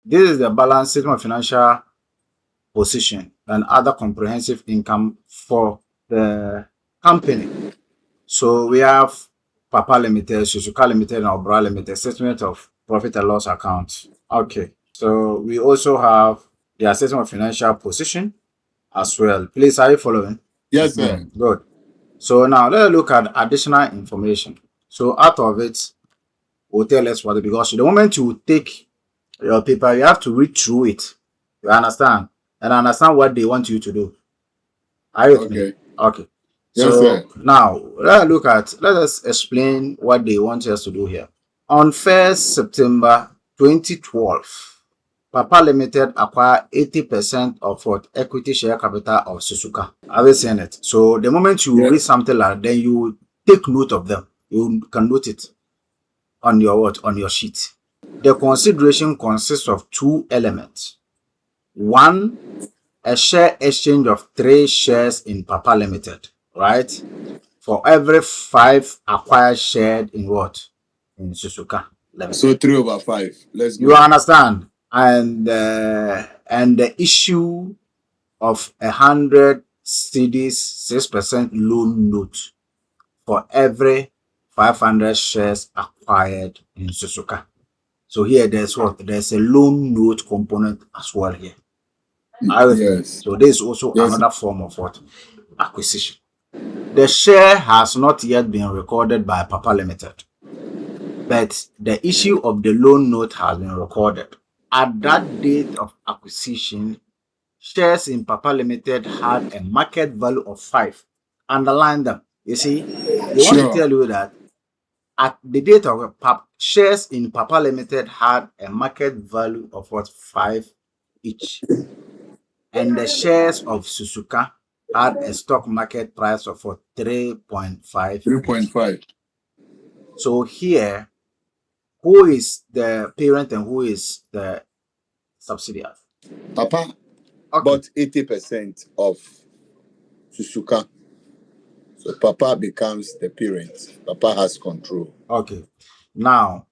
This is the balance statement of financial position and other comprehensive income for the company. So we have Papa Limited, Suzuka Limited, and Obra Limited statement of profit and loss account. Okay. So we also have the assessment of financial position as well. Please, are you following? Yes, sir. Good. So now let's look at additional information. So out of it, will tell us what, because the moment you take your paper, you have to read through it. You understand? And understand what they want you to do. Are you with me? Okay. Yes, sir. So now let us explain what they want us to do here. On 1st September 2012, Papa Limited acquired 80% of what equity share capital of Suzuka. Have you seen it? So the moment you read something like that, then you take note of them. You can note it on your what? On your sheet. The consideration consists of two elements. One, a share exchange of 3 shares in Papa Limited, right? For every 5 acquired shared in what? In Suzuka Limited. So 3/5. Let's go. You understand? And the issue of 100 CDs 6% loan note for every 500 shares acquired in Suzuka. So here there's what? There's a loan note component as well here. Yes. So this is also another form of what? Acquisition. The share has not yet been recorded by Papa Limited, but the issue of the loan note has been recorded. At that date of acquisition, shares in Papa Limited had a market value of 5. Underline them. You see, they want to tell you that at the date of shares in Papa Limited had a market value of what? 5 each. And the shares of Suzuka had a stock market price of 3.5. 3.5. So here, who is the parent and who is the subsidiary? Papa bought 80% of Suzuka. So Papa becomes the parent. Papa has control. Okay. Now,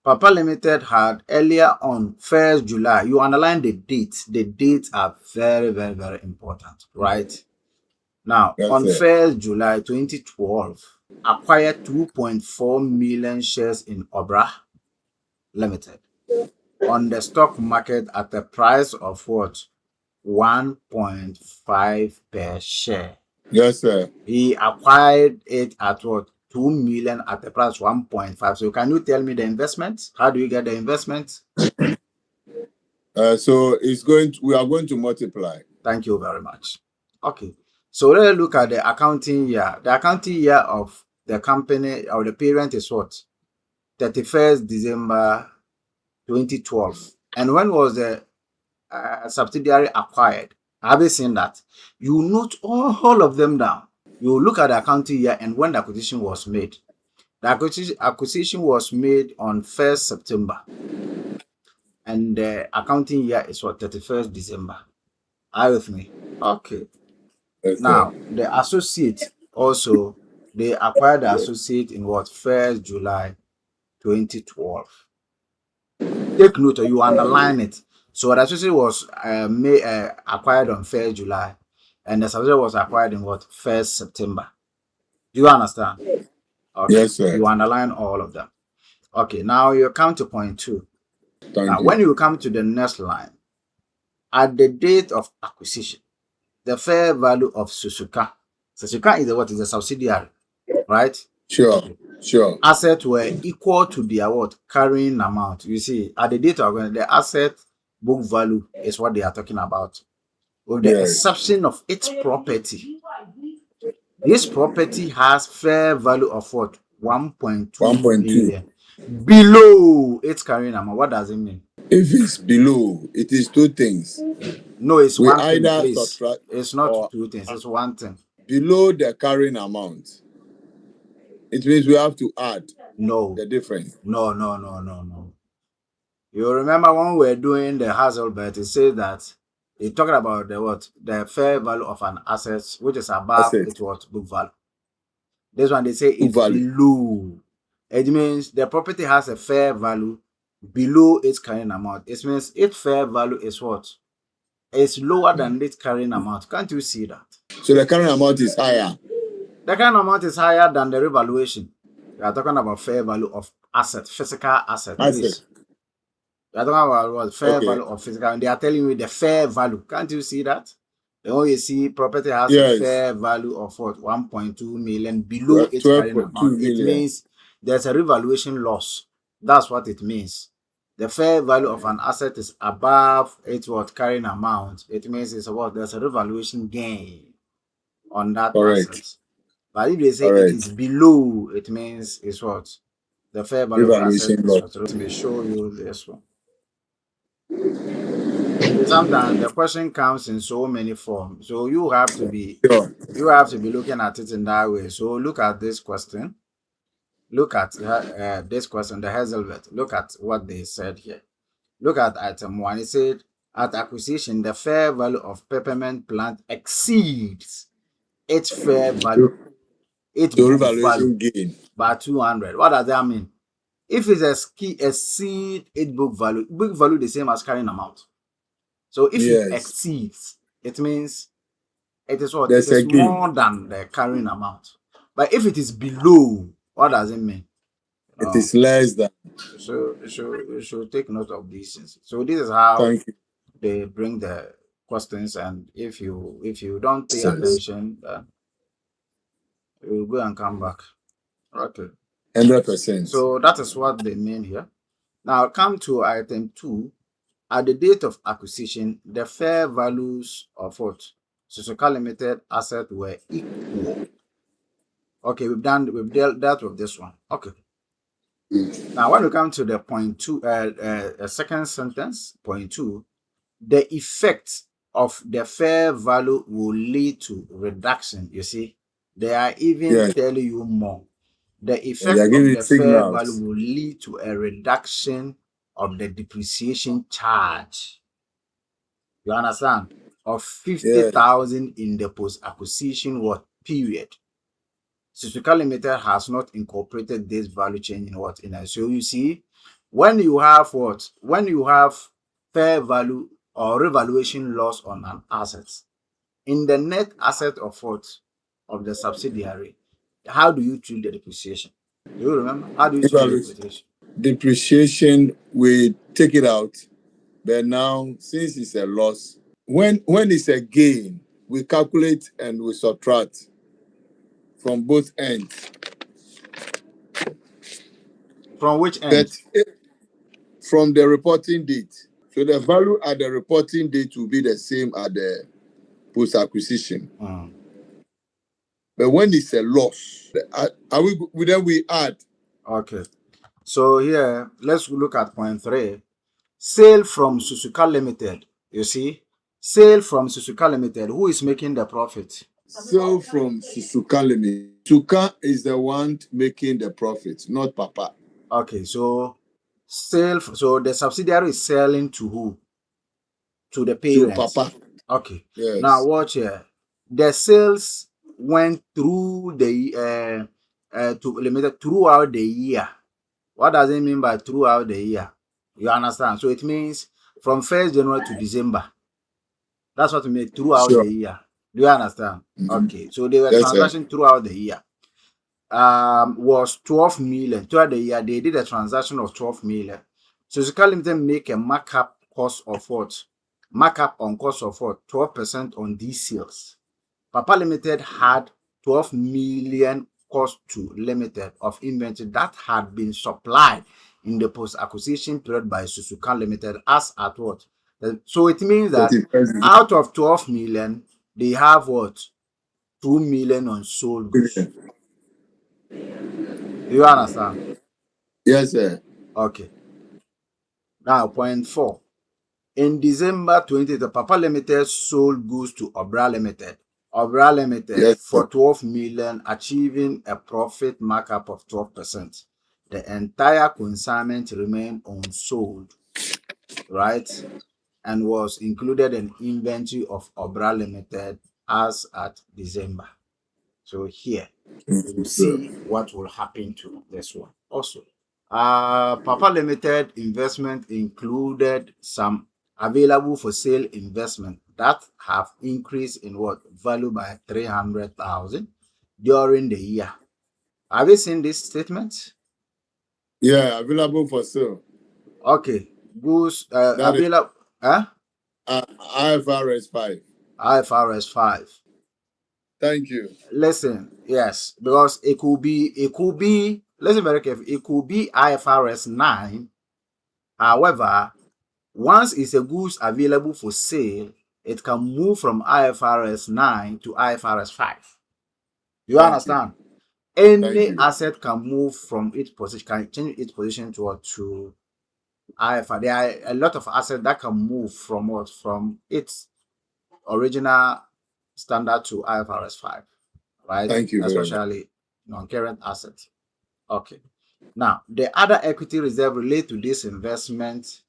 Papa Limited had earlier on 1st July, you underline the dates. The dates are very, very, very important, right? Now, on 1st July 2012, acquired 2.4 million shares in Obra Limited on the stock market at a price of what? 1.5 per share. Yes, sir. He acquired it at what? 2 million at the price 1.5. So can you tell me the investment? How do you get the investment? So we are going to multiply. Thank you very much. Okay. So let's look at the accounting year. The accounting year of the company or the parent is what? 31st December 2012. And when was the subsidiary acquired? Have you seen that? You note all of them down. You look at the accounting year and when the acquisition was made. The acquisition was made on 1st September. And the accounting year is what? 31st December. Are you with me? Okay. Yes, now, the associate also, they acquired the associate in what? 1st July 2012. Take note, or you underline it. So the associate was acquired on 1st July, and the associate was acquired in what? 1st September. Do you understand? Okay. Yes, sir. You underline all of them. Okay, now you come to point 2. When you come to the next line, at the date of acquisition, the fair value of Suzuka is the what? Is a subsidiary, right? Sure. Assets were equal to their what? Carrying amount. You see, at the date of the asset book value is what they are talking about. With the exception of its property. This property has fair value of what? 1.2 million. Below its carrying amount. What does it mean? If it's below, it is 2 things. No, it's we one either thing, please. subtract. It's not 2 things, it's one thing. Below the carrying amount, it means we have to add the difference. No. You remember when we were doing the Hazelbert, it says that it's talking about the what? The fair value of an asset, which is above its what? Book value. This one, they say it's below. It means the property has a fair value below its carrying amount, it means its fair value is what? It's lower than its carrying amount. Can't you see that? So the carrying amount is higher. The carrying amount is higher than the revaluation. We are talking about fair value of asset, physical asset. Please. We are talking about what fair value of physical, and they are telling you the fair value. Can't you see that? The one you see, property has a fair value of what? 1.2 million below its carrying amount. It means there's a revaluation loss. That's what it means. The fair value of an asset is above its what carrying amount. It means it's what there's a revaluation gain on that asset. But if they say it is below, it means it's what? The fair value of asset is what? Let me show you this one. Sometimes the question comes in so many forms, so you have to be looking at it in that way. So look at this question. Look at this question, the Hazelvet. Look at what they said here. Look at item 1. It said, at acquisition, the fair value of peppermint plant exceeds its fair value, its book value gain by 200. What does that mean? If it exceeds its book value the same as carrying amount. So if it exceeds, it means it is what? It is more than the carrying amount. But if it is below, what does it mean? It is less than. So you should take note of these things. So this is how they bring the questions, and if you don't pay attention, you will go and come back. Okay. 100%. So that is what they mean here. Now come to item 2. At the date of acquisition, the fair values of what? Suzuka Limited asset were equal. Okay, we've dealt with this one. Okay. Now, when we come to the point 2, second sentence, point 2, the effect of the fair value will lead to reduction. You see, they are even telling you more. The effect of the fair value will lead to a reduction of the depreciation charge. You understand? Of 50,000 in the post-acquisition period. Suzuka Limited has not incorporated this value change in it. So you see, when you have fair value or revaluation loss on an asset, in the net asset of the subsidiary, how do you treat the depreciation? Do you remember? How do you treat the depreciation? Depreciation, we take it out. But now, since it's a loss, when it's a gain, we calculate and we subtract from both ends. From which end? From the reporting date. So the value at the reporting date will be the same at the post-acquisition. But when it's a loss, we add. Okay. So here, let's look at point 3. Sale from Suzuka Limited. You see, sale from Suzuka Limited. Who is making the profit? Sale from Suzuka Limited. Suzuka is the one making the profit, not Papa. Okay, so so the subsidiary is selling to who? To the parents. To Papa. Okay. Yes. Now watch here. The sales went through the to Limited throughout the year. What does it mean by throughout the year? You understand? So it means from 1st January to December. That's what we mean throughout the year. Do you understand? Okay. So they were transacting throughout the year. Was 12 million. Throughout the year, they did a transaction of 12 million. So Suzuka Limited make a markup cost of what? Markup on cost of what? 12% on these sales. Papa Limited had 12 million cost to Limited of inventory that had been supplied in the post-acquisition period by Suzuka Limited as at what? So it means that out of 12 million, they have what? 2 million on sold goods. Do you understand? Yes, sir. Okay. Now, point 4. In December 20, the Papa Limited sold goods to Obra Limited. Obra Limited for 12 million, achieving a profit markup of 12%. The entire consignment remained unsold, right? And was included in inventory of Obra Limited as at December. So here, we will see what will happen to this one also. Papa Limited investment included some available for sale investment that have increased in what value by 300,000 during the year. Have you seen this statement? Yeah, available for sale. Okay, goods That is available. IFRS 5. IFRS 5. Thank you. Listen, yes, because it could be, listen very carefully, it could be IFRS 9. However, once it's a goods available for sale, it can move from IFRS 9 to IFRS 5. You Thank you. understand? Thank Any you. asset can move from its position, can change its position to IFRS. There are a lot of assets that can move from what? From its original standard to IFRS 5, right? Thank you very much. Especially non-current assets. Okay. Now, the other equity reserve relate to this investment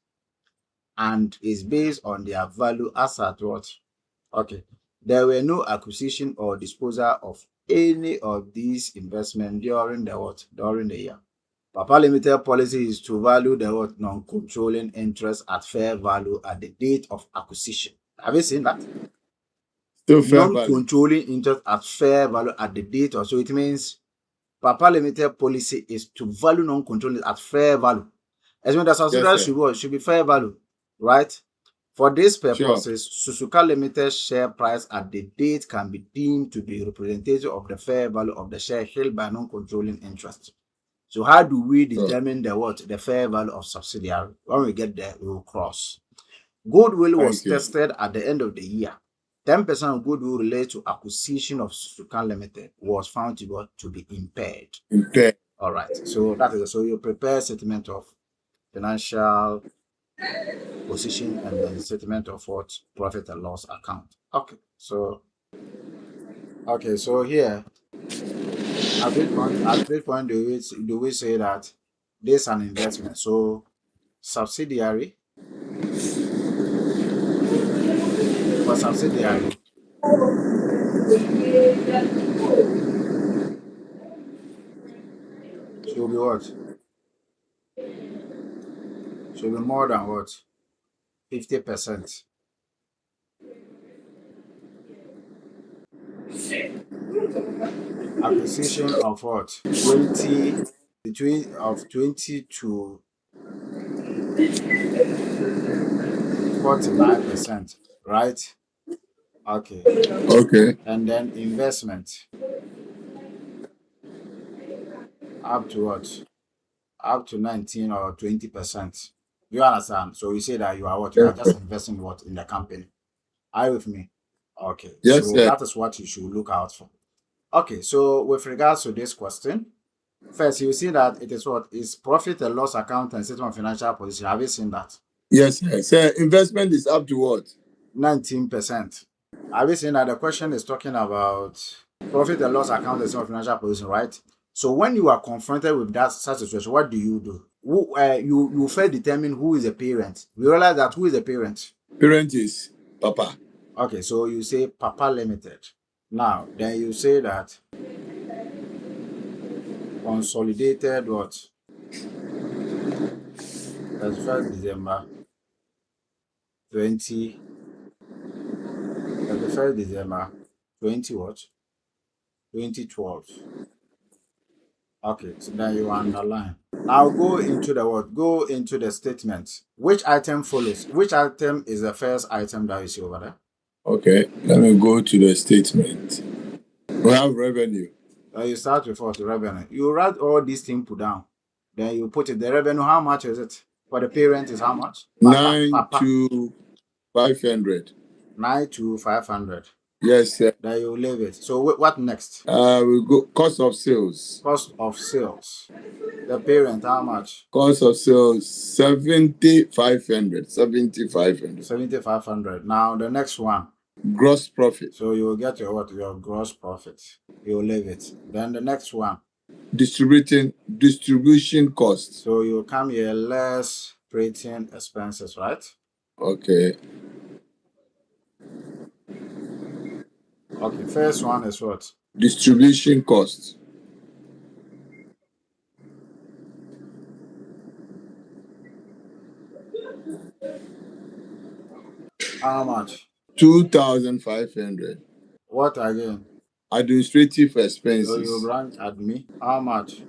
and is based on their value as at what? Okay. There were no acquisition or disposal of any of these investments during the what? During the year. Papa Limited policy is to value the what? Non-controlling interest at fair value at the date of acquisition. Have you seen that? Still fair value. Non-controlling interest at fair value at the date of, so it means Papa Limited policy is to value non-controlling at fair value. As when the Yes, subsidiary sir. should be fair value, right? For these Sure. purposes, Suzuka Limited share price at the date can be deemed to be representative of the fair value of the share held by non-controlling interest. So how do we determine the what? The fair value of subsidiary? When we get there, we will cross. Goodwill was Thank you. tested at the end of the year. 10% of goodwill related to acquisition of Suzuka Limited was found to be impaired. Impaired. All right. So that is so you prepare statement of financial position and then statement of what profit and loss account. Okay. So here at which point do we say that this is an investment? So subsidiary for subsidiary should be what? Should be more than what? 50%. Acquisition of what? 20 between of 20 to 49%, right? Okay. Okay. And then investment up to what? Up to 19 or 20%. You understand? So you say that you are what? You Yes, are just sir. investing what in the company. Are you with me? Okay. Yes, So sir. that is what you should look out for. Okay. So with regards to this question, first you see that it is what is profit and loss account and statement of financial position. Have you seen that? Yes, sir. Sir, investment is up to what? 19%. Have you seen that the question is talking about profit and loss account and statement of financial position, right? So when you are confronted with that such a situation, what do? You first determine who is the parent. We realize that who is the parent. Parent is Papa. Okay, so you say Papa Limited. Now, then you say that consolidated what? 31st December 20 31st December 20 what? 2012. Okay, so then you underline. Now go into the word. Go into the statement. Which item follows? Which item is the first item that you see over there? Okay. Let me go to the statement. We have revenue. You start with what? Revenue. You write all these things put down. Then you put it. The revenue, how much is it? For the parent is how much? Papa. 9 Papa. to 500. 9 to 500. Yes, sir. Then you leave it. So what next? We go cost of sales. Cost of sales. The parent, how much? Cost of sales 7,500. 7,500. 7,500. Now the next one. Gross profit. So you will get your what? Your gross profit. You leave it. Then the next one. Distribution cost. So you come here less operating expenses, right? Okay. Okay. First one is what? Distribution cost. How much? 2,500. What again? Administrative So you expenses, branch admin. How much?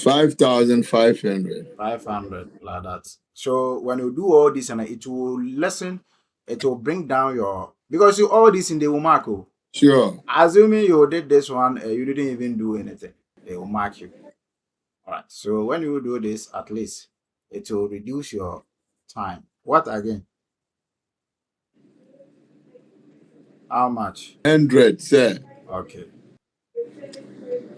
5,500. 500 like that. So when you do all this and it will lessen, it will bring down your, because you all this in the will mark you. Sure. Assuming you did this one, you didn't even do anything, they will mark you. All right. So when you do this, at least it will reduce your time. What again? How much? 100, sir. Okay.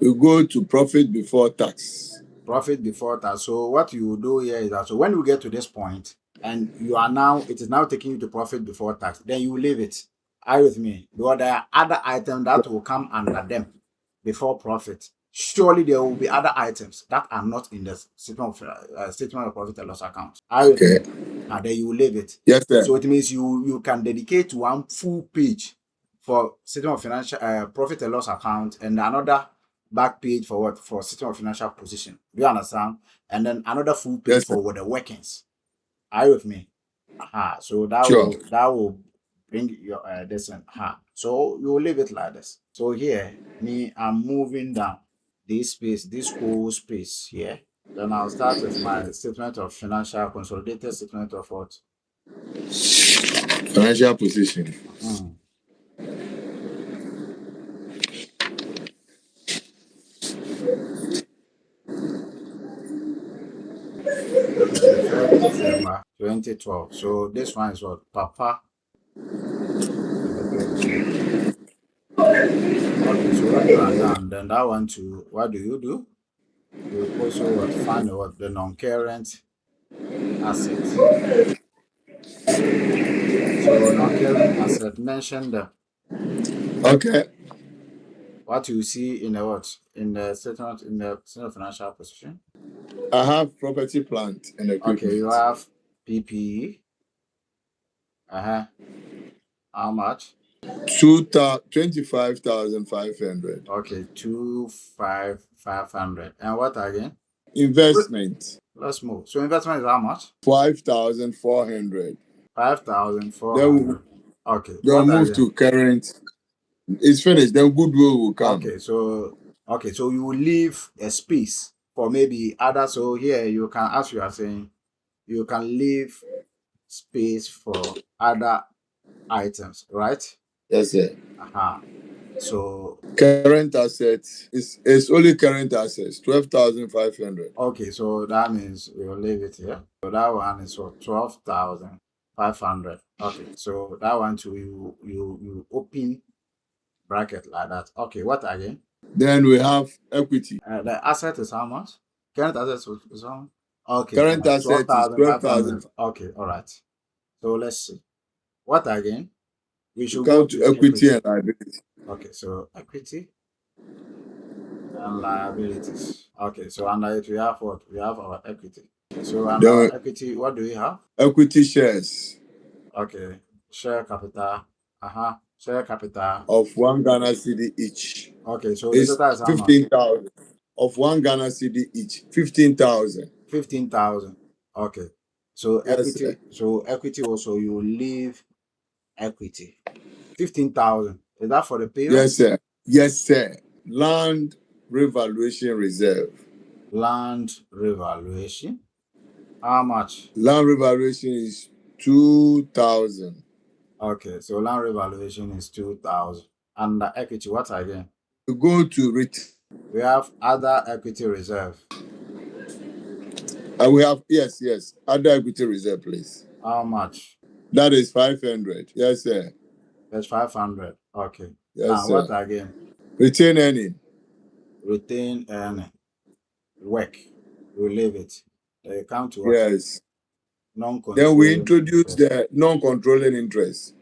We go to profit before tax. Profit before tax. So what you will do here is that, so when you get to this point and you are now, it is now taking you to profit before tax, then you leave it. Are you with me? Because there are other items that will come under them before profit. Surely there will be other items that are not in the statement of profit and loss account. Are you with me? Okay. And then you leave it. Yes, sir. So it means you can dedicate one full page for statement of financial profit and loss account, and another back page for what? For system of financial position. Do you understand? And then another full page Yes, sir. for the workings. Are you with me? So that Sure. will bring your this and so you will leave it like this. So here, me, I'm moving down this space, this whole space here. Then I'll start with my statement of financial, consolidated statement of what? Financial position. First December 2012. So this one is what? Papa Limited Group. Okay, so when you are done, then that one to what do? You also what find what the non-current asset. So non-current asset, mention the Okay. what you see in the what in the statement of financial position. I have property, plant, and Okay, you equipment. have PPE. How much? 25,500. Okay, 25,500. And what again? Investment, Let's move. So investment is how much? 5,400. 5,400. Okay. They'll What move again? to current. It's finished. Then goodwill will come. Okay, so you will leave a space for maybe other. So here you can, as you are saying, you can leave space for other items, right? Yes, sir. So Current assets is only current assets, 12,500. okay, so that means we'll leave it here. So that one is for 12,500. Okay, so that one too, you open bracket like that. Okay, what again? Then we have equity. The asset is how much? Current assets is how much? Okay, all Current right. asset is 12,500. 12,000. Okay, all right. So let's see. What again? We We should go come to to equity equity. and liability. Okay, so equity and liabilities. Okay, so under it we have what? We have our equity. So under Then our equity, what do we have? equity shares Okay, share capital. Share capital. of 1 Ghana cedi each. Okay, so the It's total is how much? 15,000 of 1 Ghana cedi each. 15,000. 15,000. Okay. So Yes, sir. equity also you leave equity. 15,000. Is that for the Yes, parent? sir. Yes, sir. Land revaluation reserve. Land revaluation. How much? Land revaluation is 2,000. Okay, so land revaluation is 2,000. And the equity, what again? We go to We have other equity reserve. and we have yes, other equity reserve, please. How much? That is 500. Yes, sir. That's 500. Okay. Yes, Now what sir. again? Retain earning. Retain earning. Work. We leave it. They come to what? Yes. Then we Non-controlling introduce interest. the non-controlling interest.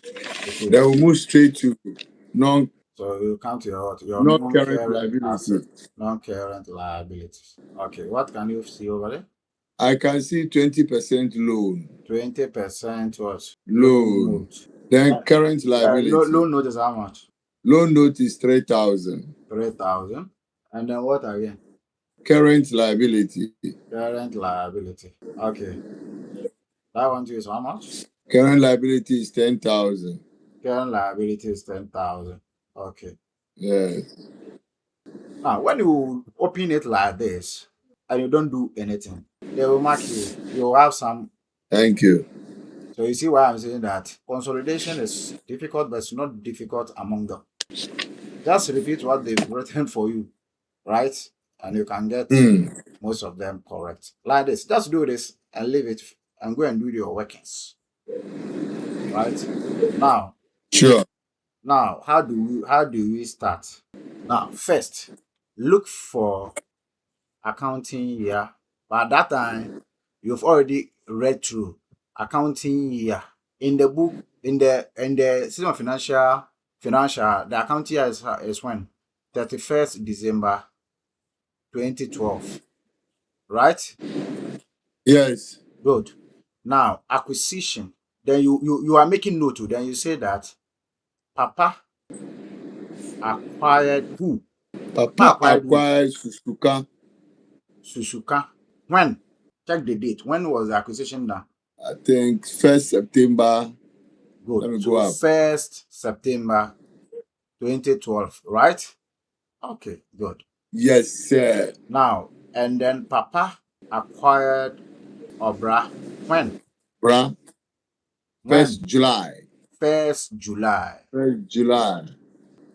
Okay. Then we move straight to non So you count your what? Your non-current non-current asset, liability. non-current liabilities. Okay, what can you see over there? I can see 20% loan. 20% what? Loan Loan. note. Then current liability. Loan note is how much? Loan note is 3,000. 3,000. And then what again? Current liability. Current liability. Okay. That one too is how much? Current liability is 10,000. Current liability is 10,000. Okay. Yes. Now, when you open it like this and you don't do anything, they will mark you. You'll have some. Thank you. So you see why I'm saying that consolidation is difficult, but it's not difficult among them. Just repeat what they've written for you, right? And you can get most of them correct. Like this. Just do this and leave it and go and do your workings. Right? Now, Sure. Now, how do we start? Now, first, look for accounting year. But at that time, you've already read through accounting year in the book in the system of financial. The accounting year is when 31st December 2012, right? Yes. Good. Now, acquisition. Then you are making note. Then you say that Papa acquired who? Papa Acquired who? acquired Suzuka. Suzuka. When? Check the date. When was the acquisition done? I think 1st September. Good. Let me So go up. 1st September 2012, right? Okay, good. Yes, sir. Now, and then Papa acquired Obra. When? Bruh. When? 1st July. 1st July 1st July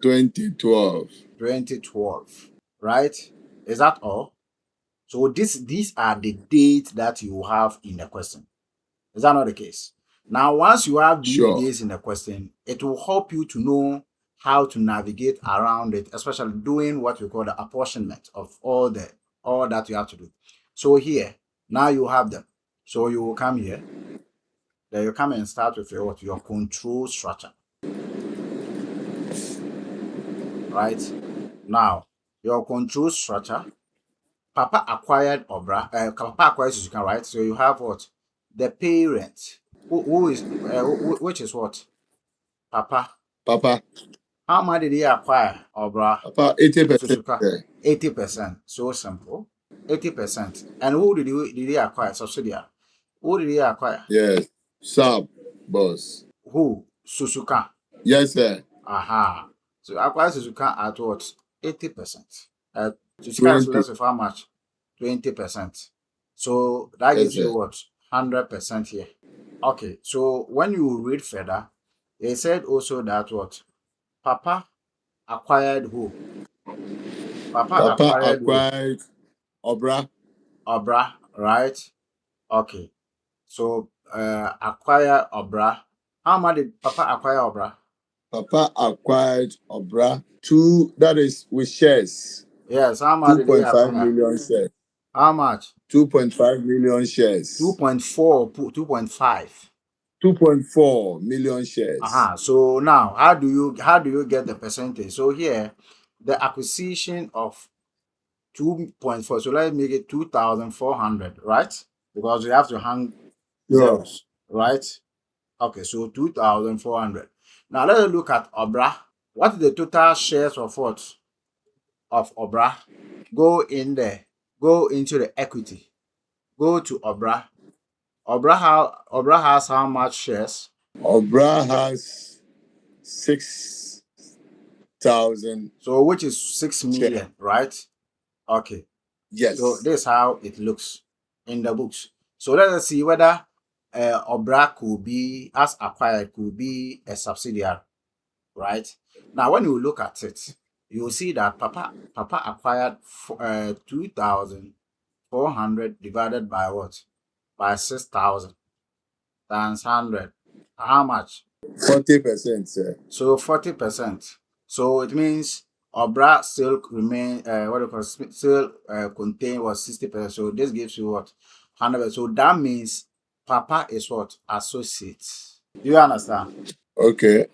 2012. 2012, right? Is that all? So these are the dates that you have in the question. Is that not the case? Now, once you have these Sure. days in the question, it will help you to know how to navigate around it, especially doing what we call the apportionment of all that you have to do. So here, now you have them. So you will come here, then you come and start with your control structure. Right? Now, your control structure, Papa acquired Papa acquired Suzuka, right? So you have what? The parent, which is what? Papa. Papa. How much did he acquire, Obra? Papa 80%. Suzuka. 80%. So simple. 80%. And who did he acquire? Subsidiary. Who did he acquire? Yes. Sub boss. Who? Suzuka. Yes, sir. Aha. So acquire Suzuka at what? 80%. Suzuka is 20. less of how much? 20%. So that Yes, gives you sir. what? 100% here. Okay. So when you read further, they said also that what? Papa acquired who? Papa Papa acquired who? acquired Obra. Obra, right? Okay. So acquire Obra. How much did Papa acquire Obra? Papa acquired Obra. That is with shares. Yes, how much did he 2.5 acquire? million shares. How much? 2.5 million shares. 2.4, 2.5. 2.4 million shares. So now how do you get the percentage? So here the acquisition of 2.4. So let's make it 2,400, right? Because we have to hang Sure. zeros, right? Okay, so 2,400. Now let's look at Obra. What is the total shares of what? Of Obra? Go in there. Go into the equity. Go to Obra. Obra has how much shares? Obra has 6,000 So which is 6 shares. million, right? Okay. Yes. So this is how it looks in the books. So let us see whether Obra could be, as acquired, could be a subsidiary, right? Now, when you look at it, you will see that Papa acquired 2,400 divided by what? By 6,000 times 100. How much? 40%, sir. So 40%. So it means Obra still remain what do you call it, still contain what 60%. So this gives you what 100%. So that means Papa is what associate. Do you understand? Okay.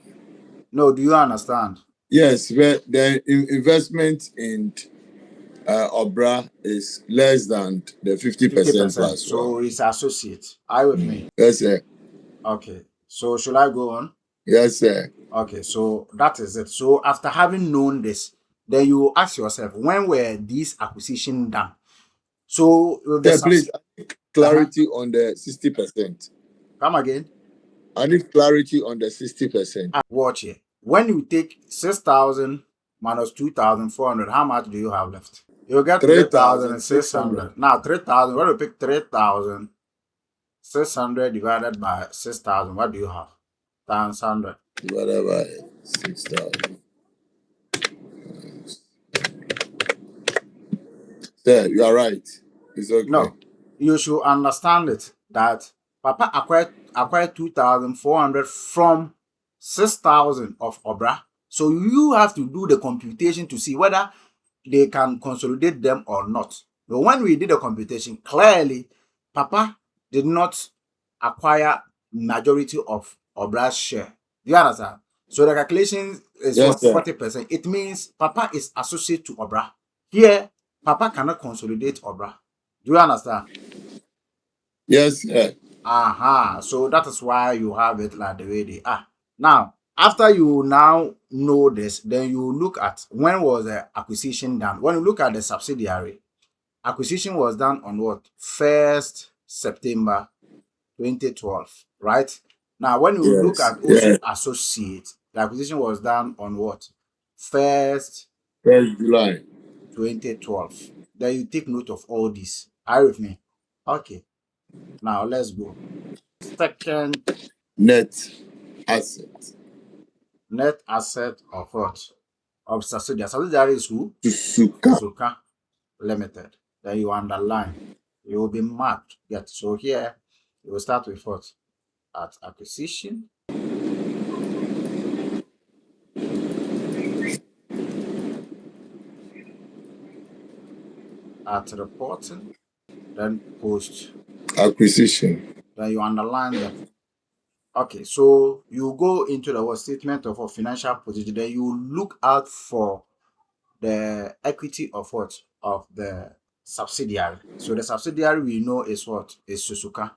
No, do you understand? Yes, but the investment in Obra is less than the 50% 50%. plus one. So it's associate. Are you with me? Yes, sir. Okay. So should I go on? Yes, sir. Okay, so that is it. So after having known this, then you ask yourself, when were these acquisitions done? So the Sir, please, clarity on the 60%. Come again. I need clarity on the 60%. Watch here. When you take 6,000 minus 2,400, how much do you have left? You get 3,600. Now 3,000. When you pick 3,600 divided by 6,000, what do you have? Times 100. Divided by 6,000. Yeah, you are right. It's okay. No, you should understand it that Papa acquired 2,400 from 6,000 of Obra. So you have to do the computation to see whether they can consolidate them or not. But when we did the computation, clearly Papa did not acquire majority of Obra's share. Do you understand? So the calculation is Yes, sir. 40%. It means Papa is associated to Obra. Here, Papa cannot consolidate Obra. Do you understand? Yes, sir. So that is why you have it like the way they are. Now, after you now know this, then you look at when was the acquisition done. When you look at the subsidiary, acquisition was done on what? 1st September 2012, right? Now, when you look at also associate, the acquisition was done on what? 1st July 2012. Then you take note of all this. Are you with me? Okay. Now let's go. Second net asset. Net asset of what? Of subsidiary. Subsidiary is who? Suzuka Limited. Then you underline. You will be marked. Yet. So here you will start with what? At acquisition. At reporting. Then post acquisition. Then you underline them. Okay, so you go into the statement of a financial position. Then you look out for the equity of what? Of the subsidiary. So the subsidiary we know is what? Is Suzuka.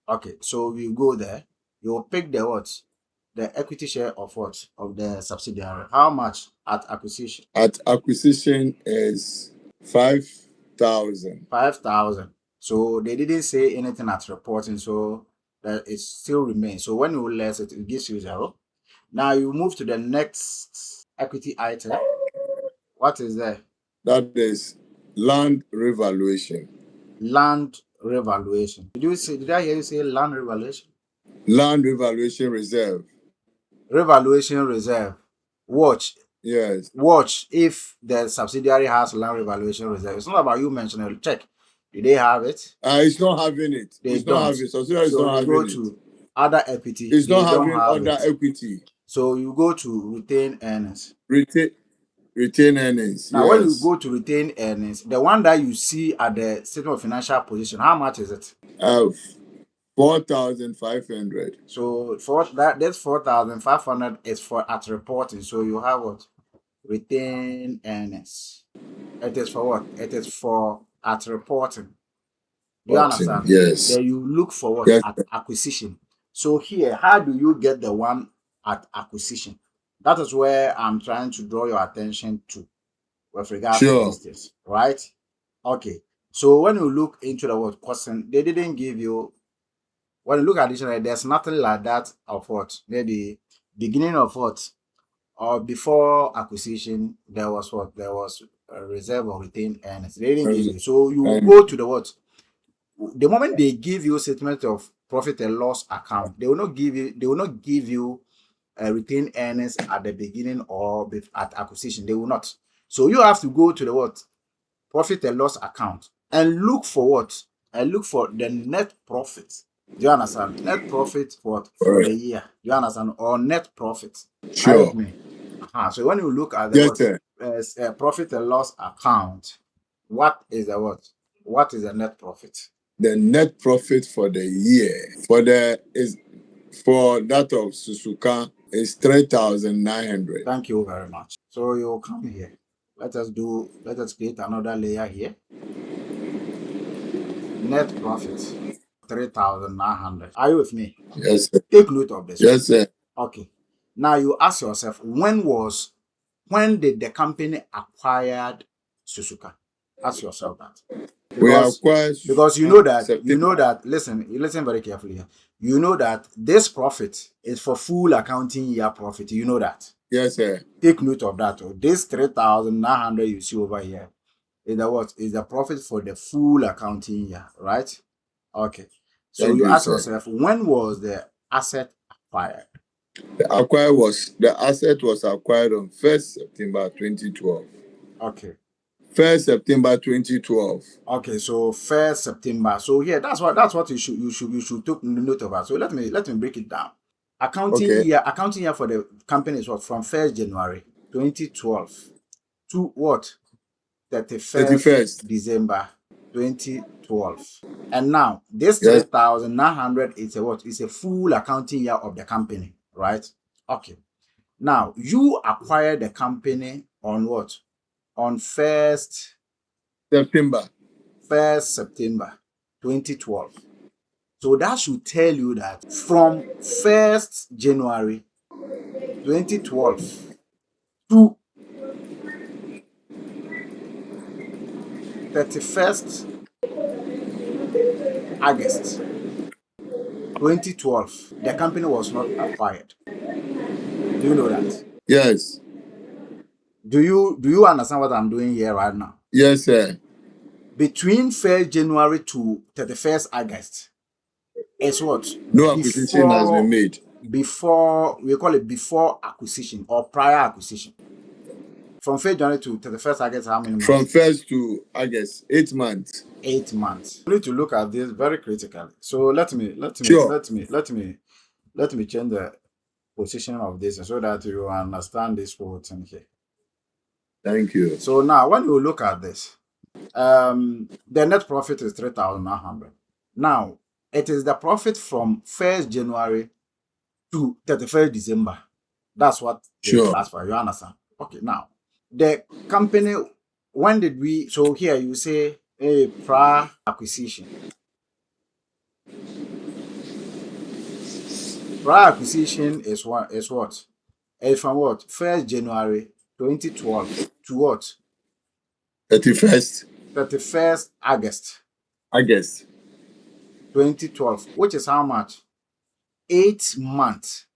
Okay, so we go there. You'll pick the what? The equity share of what? Of the subsidiary. How much at acquisition? At acquisition is 5,000. 5,000. So they didn't say anything at reporting, so that it still remains. So when you less it, it gives you 0. Now you move to the next equity item. What is there? That is land revaluation. Land revaluation. Did I hear you say land revaluation? Land revaluation reserve. Revaluation reserve. Watch. Yes. Watch if the subsidiary has land revaluation reserve. It's not about you mentioning it. Check. Do they have it? It's not having it. It's not having it. Subsidiary is not having go it. To other equity. It's not having other equity. So you go to retain earnings. Retain earnings. Now, when you go to retain earnings, the one that you see at the statement of financial position, how much is it? 4,500. So for that's 4,500 is for at reporting. So you have what? Retain earnings. It is for what? It is for at reporting. Do you understand? Yes. Then you look for what? Yes. At acquisition. So here, how do you get the one at acquisition? That is where I'm trying to draw your attention to with regards to these things, right? Okay. So when you look into the word question, they didn't give you. When you look at dictionary, there's nothing like that of what? Maybe beginning of what? Or before acquisition, there was what? There was a reserve or retained earnings. They didn't give you. So you go to the what? The moment they give you a statement of profit and loss account, they will not give you retained earnings at the beginning or at acquisition. They will not. So you have to go to the what? Profit and loss account and look for what? And look for the net profit. Do you understand? Net profit for the year. Do you understand? Or net profit. Sure. With me? So when you look at the profit and loss account, what is the what? What is the net profit? The net profit for the year for that of Suzuka is 3,900. Thank you very much. So you come here. Let us create another layer here. Net profit 3,900. Are you with me? Yes, sir. Take note of this. Yes, sir. Okay. Now you ask yourself, when did the company acquired Suzuka? Ask yourself that. We acquired Because you know September. that, listen very carefully here. You know that this profit is for full accounting year profit. You know that. Yes, sir. Take note of that. This 3,900 you see over here is the what? Is the profit for the full accounting year, right? Okay. So Thank you you, ask sir. yourself, when was the asset acquired? The asset was acquired on 1st September 2012. Okay. 1st September 2012. Okay, so 1st September. So yeah, that's what you should take note of that. So let me break it down. Okay. Accounting year for the company is what, from 1st January 2012 to what? 31st 31st. December 2012. And now this Yes. 3,900 is a what? Is a full accounting year of the company, right? Okay. Now you acquire the company on what? On 1st September. September 2012. So that should tell you that from 1st January 2012 to 31st August 2012, the company was not acquired. Do you know that? Yes. Do you understand what I'm doing here right now? Yes, sir. Between 1st January to 31st August is what? No acquisition has been made. Before, we call it before acquisition or prior acquisition. From 1st January to 31st August, how many months? From 1st to August, 8 months. 8 months. You need to look at this very critically. So let me Sure. change the position of this so that you understand this whole thing here. Thank you. So now when you look at this, the net profit is 3,900. Now it is the profit from 1st January to 31st December. That's what they Sure. class for. You understand? Okay. Now the company, when did we? So here you say a prior acquisition. Prior acquisition is what? Is from what? 1st January 2012 to what? 31st 31st August August. 2012, which is how much? 8 months.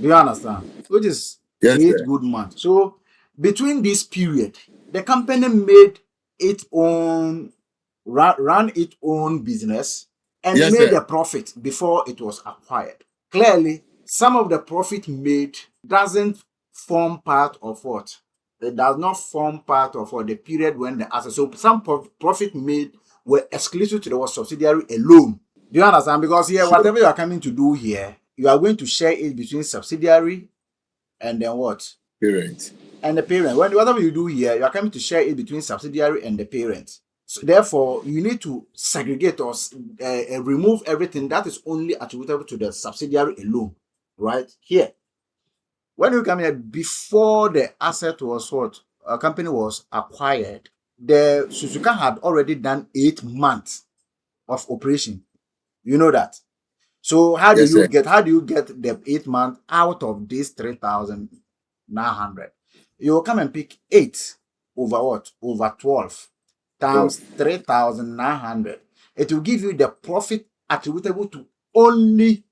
Do you understand? Which is Yes, 8 sir. good months. So between this period, the company made its own, ran its own business and Yes, made sir. a profit before it was acquired. Clearly, some of the profit made doesn't form part of what? It does not form part of the period when the asset. So some profit made were exclusive to the subsidiary alone. Do you understand? Because here, Sure. whatever you are coming to do here, you are going to share it between subsidiary and then what? Parent. And the parent. Whatever you do here, you are coming to share it between subsidiary and the parent. So therefore, you need to segregate or remove everything that is only attributable to the subsidiary alone, right? Here, when you come here, before the asset was what? A company was acquired, the Suzuka had already done 8 months of operation. You know that. So how do Yes, you sir. get the 8 months out of this 3,900? You will come and pick 8 over what? Over 12 times 3,900. It will give you the profit attributable to only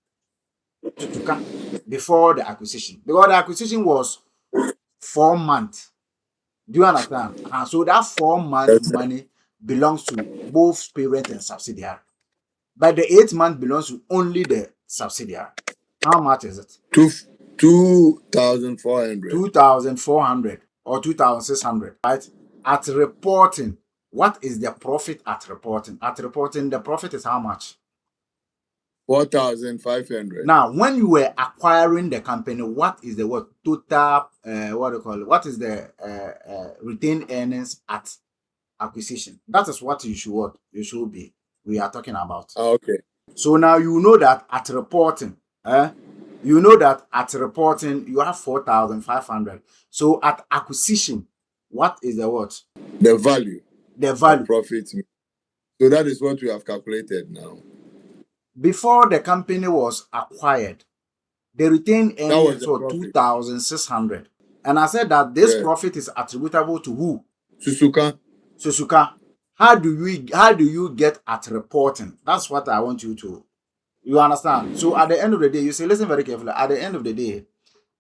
Tutuka before the acquisition. Because the acquisition was 4 months. Do you understand? So that 4 months Yes, sir. money belongs to both parent and subsidiary. But the 8 months belongs to only the subsidiary. How much is it? 2,400. 2,400 or 2,600, right? At reporting, what is the profit at reporting? At reporting, the profit is how much? 4,500. Now, when you were acquiring the company, what is the total, what do you call it? What is the retained earnings at acquisition? That is what you should be. We are talking about. Okay. So now you know that at reporting, you have 4,500. So at acquisition, what is the what? The value. The value. Profit. So that is what we have calculated now. Before the company was acquired, the retained earnings was were 2,600. And I said that this profit is attributable to who? Susuka. How do you get at reporting? That's what I want you to. You understand? So at the end of the day, you say, listen very carefully. At the end of the day,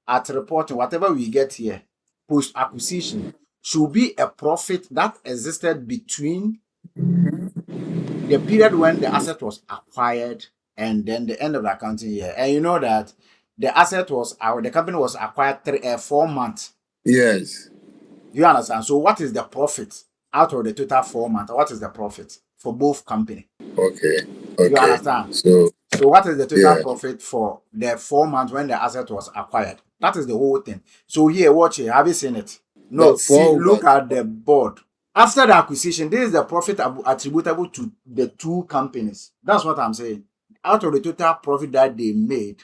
at reporting, whatever we get here, post acquisition, should be a profit that existed between the period when the asset was acquired and then the end of the accounting year. And you know that the company was acquired 4 months. Yes. You understand? So what is the profit out of the total 4 months? What is the profit for both company? Okay. You understand? So what is the total profit for the 4 months when the asset was acquired? That is the whole thing. So here, watch it. Have you seen it? No, look at the board. After the acquisition, this is the profit attributable to the two companies. That's what I'm saying. Out of the total profit that they made,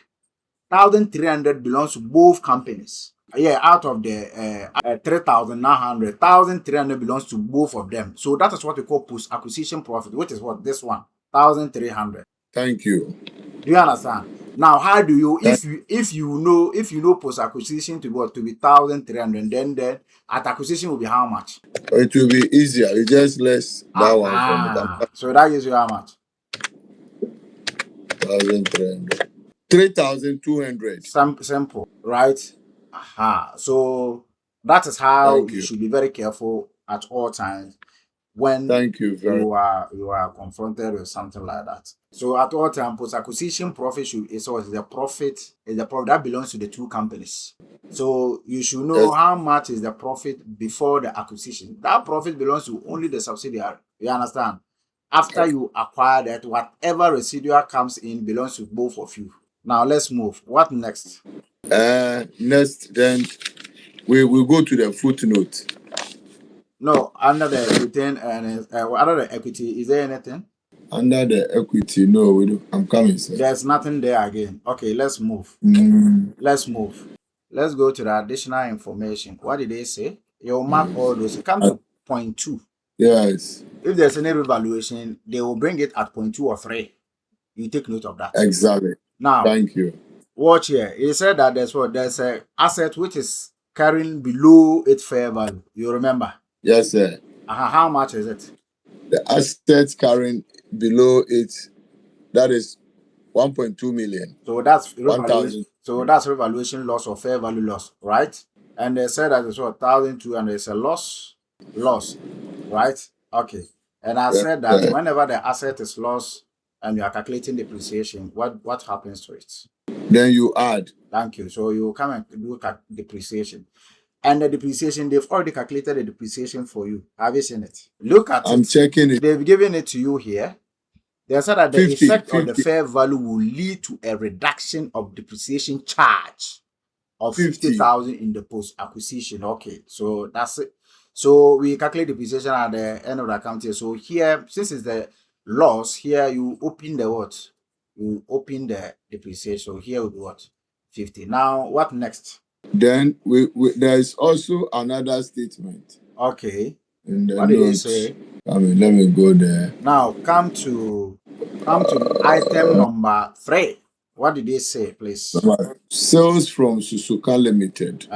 1,300 belongs to both companies. Yeah, out of the 3,900, 1,300 belongs to both of them. So that is what we call post-acquisition profit, which is what this one, 1,300. Thank you. Do you understand? Now, how do you, if you know post-acquisition to be 1,300, then at acquisition will be how much? It will be easier. You just less that one from it. So that gives you how much? 1,300. 3,200. Simple, right? So that is how you should be very careful at all times when you are confronted with something like that. So at all times, post-acquisition profit is the profit that belongs to the two companies. So you should know how much is the profit before the acquisition. That profit belongs to only the subsidiary. You understand? After you acquire that, whatever residual comes in belongs to both of you. Now let's move. What next? Next, then we will go to the footnote. No, under the retained earnings, under the equity, is there anything? Under the equity, no, we do. I'm coming, sir. There's nothing there again. Okay, let's move. Let's move. Let's go to the additional information. What did they say? You'll mark all those. Come to point 2. Yes. If there's any revaluation, they will bring it at point 2 or 3. You take note of that. Exactly. Now, thank you. Watch here. It said that there's a asset which is carrying below its fair value. You remember? Yes, sir. How much is it? The asset carrying below it, that is 1.2 million. So that's revaluation. So that's revaluation loss or fair value loss, right? And they said that it's 1,200. It's a loss, right? Okay. And I said that whenever the asset is lost and you are calculating depreciation, what happens to it? Then you add. Thank you. So you come and do depreciation. And the depreciation, they've already calculated the depreciation for you. Have you seen it? Look at it. I'm checking it. They've given it to you here. They said that the effect of the fair value will lead to a reduction of depreciation charge of 50,000 in the post-acquisition. Okay, so that's it. So we calculate depreciation at the end of the account here. So here, since it's the loss, here you open the what? You open the depreciation. So here will be what? 50. Now, what next? Then there is also another statement. Okay. In the what did they say? Let me go there. Now come to item number 3. What did they say, please? Sales from Suzuka Limited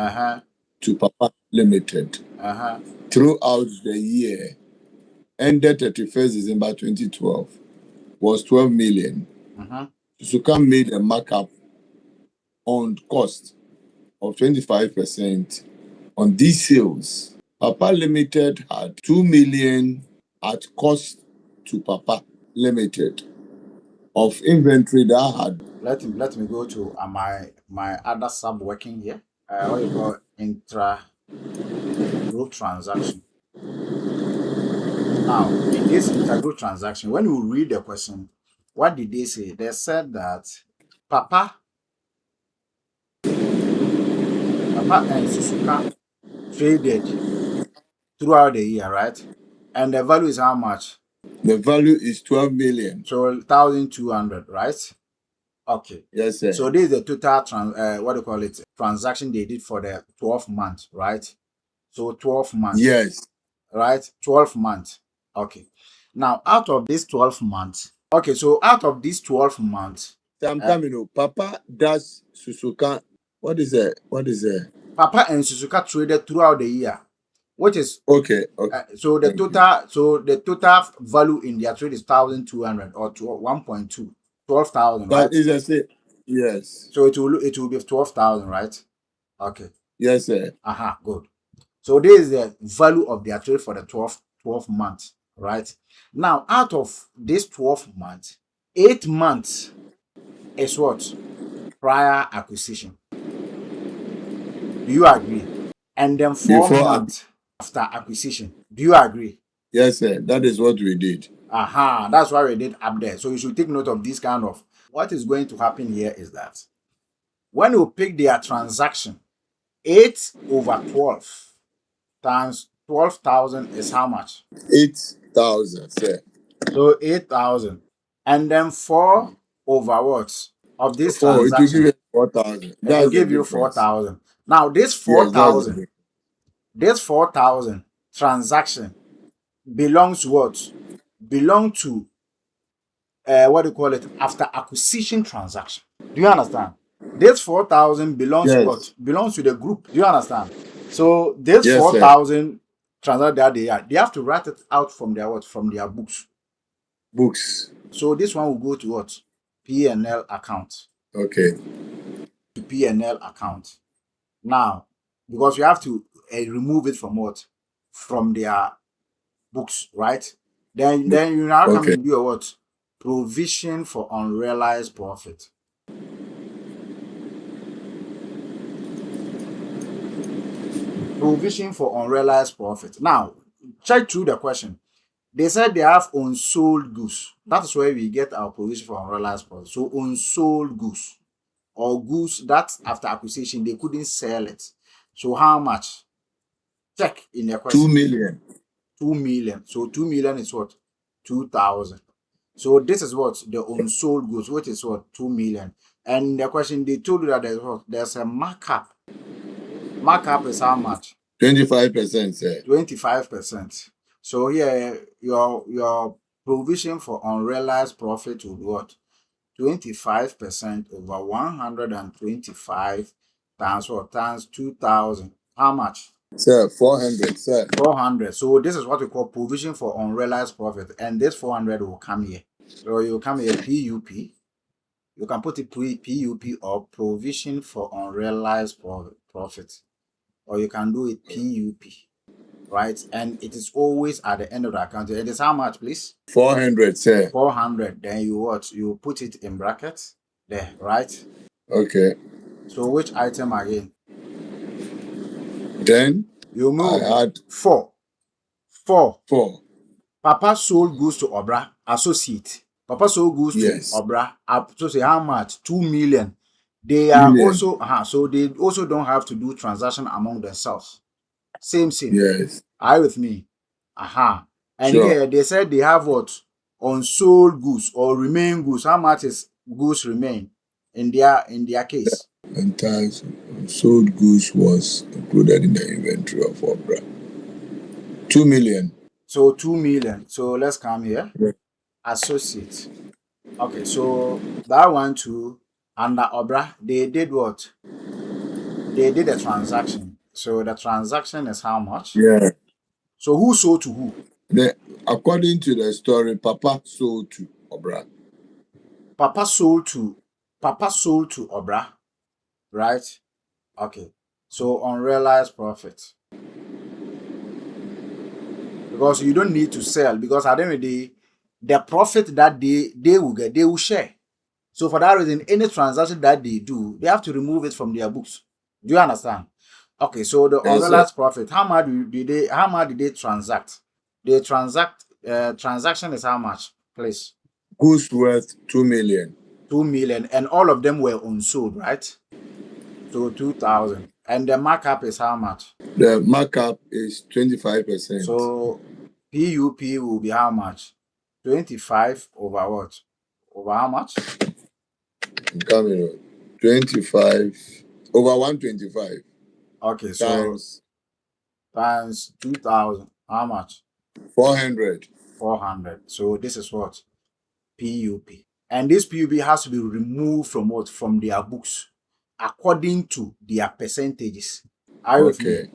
to Papa Limited throughout the year ended 31st December 2012 was 12 million. Suzuka made a markup on cost of 25% on these sales. Papa Limited had 2 million at cost to Papa Limited of inventory that had. Let me go to my other sub working here. What you call intra-group transaction. Now, in this intra-group transaction, when you read the question, what did they say? They said that Papa and Suzuka traded throughout the year, right? And the value is how much? The value is 12 million. So 1,200, right? Okay. Yes, sir. So this is the total transaction they did for the 12 months, right? So 12 months. Yes. Right? 12 months. Okay. Now, out of this 12 months, okay, so out of these 12 months, Papa does Suzuka. What is it? Papa and Suzuka traded throughout the year. which is Okay. so the Thank you. total value in their trade is 1,200 or 1.2, 12,000, That right? is a say. Yes. So it will be 12,000, right? Okay. Yes, sir. Good. So this is the value of their trade for the 12 months, right? Now, out of this 12 months, 8 months is what? Prior acquisition. Do you agree? And then 4 Before. months after acquisition. Do you agree? Yes, sir. That is what we did. That's why we did up there. So you should take note of this kind of. What is going to happen here is that when you pick their transaction, 8 over 12 times 12,000 is how much? 8,000, sir. So 8,000. And then 4 over what? Of this 4. It will give transaction, us 4,000. it will That's the give you difference. 4,000. Now, Yes, that's the difference. this 4,000 transaction belongs to what? Belong to what do you call it? After acquisition transaction. Do you understand? This 4,000 belongs to what? Yes. Belongs to the group. Do you understand? So this Yes, sir. 4,000 transaction that they have to write it out from their what? From their books. Books. So this one will go to what? P&L account. Okay. To P&L account. Now, because you have to remove it from what? From their books, right? Then you now come Okay. and do a what? Provision for unrealized profit. Provision for unrealized profit. Now, check through the question. They said they have unsold goods. That is where we get our provision for unrealized profit. So unsold goods or goods that after acquisition they couldn't sell it. So how much? Check in the 2 question. million. 2 million. So 2 million is what? 2,000. So this is what? The unsold goods, which is what? 2 million. And the question, they told you that there's a markup. Markup is how much? 25%, sir. 25%. So here, your provision for unrealized profit will be what? 25% over 125 times what? Times 2,000. How much? Sir, 400, sir. 400. So this is what we call provision for unrealized profit. And this 400 will come here. So you come here, PUP. You can put it PUP or provision for unrealized profit. Or you can do it PUP. Right? And it is always at the end of the account. It is how much, please? 400, sir. 400. Then you what? You put it in brackets there, right? Okay. So which item again? Then You move I had 4. 4. 4. Papa sold goods to Obra, associate. Papa sold goods Yes. to Obra, so say how much? 2 million. They 2 are million. also, so they also don't have to do transaction among themselves. Same. Yes. Are you with me? And Sure. here they said they have what? Unsold goods or remain goods. How much is goods remain in their case? Entire sold goods was included in the inventory of Obra. 2 million. So 2 million. So let's come here. Yeah. Associate. Okay, so that one too, under Obra, they did what? They did a transaction. So the transaction is how much? Yeah. So who sold to who? According to the story, Papa sold to Obra. Papa sold to Obra, right? Okay. So unrealized profit. Because you don't need to sell, because at the end of the day, the profit that they will get, they will share. So for that reason, any transaction that they do, they have to remove it from their books. Do you understand? Okay, so the Yes, unrealized profit, how much did they transact? They transaction is how much, please? goods worth 2 million. 2 million, and all of them were unsold, right? So 2,000. And the markup is how much? The markup is 25%. So PUP will be how much? 25 over what? Over how much? Coming on. 25 over 125. Okay, so times 2,000. How much? 400. 400. So this is what? PUP. And this PUP has to be removed from what? From their books according to their percentages. Are you with me? Okay.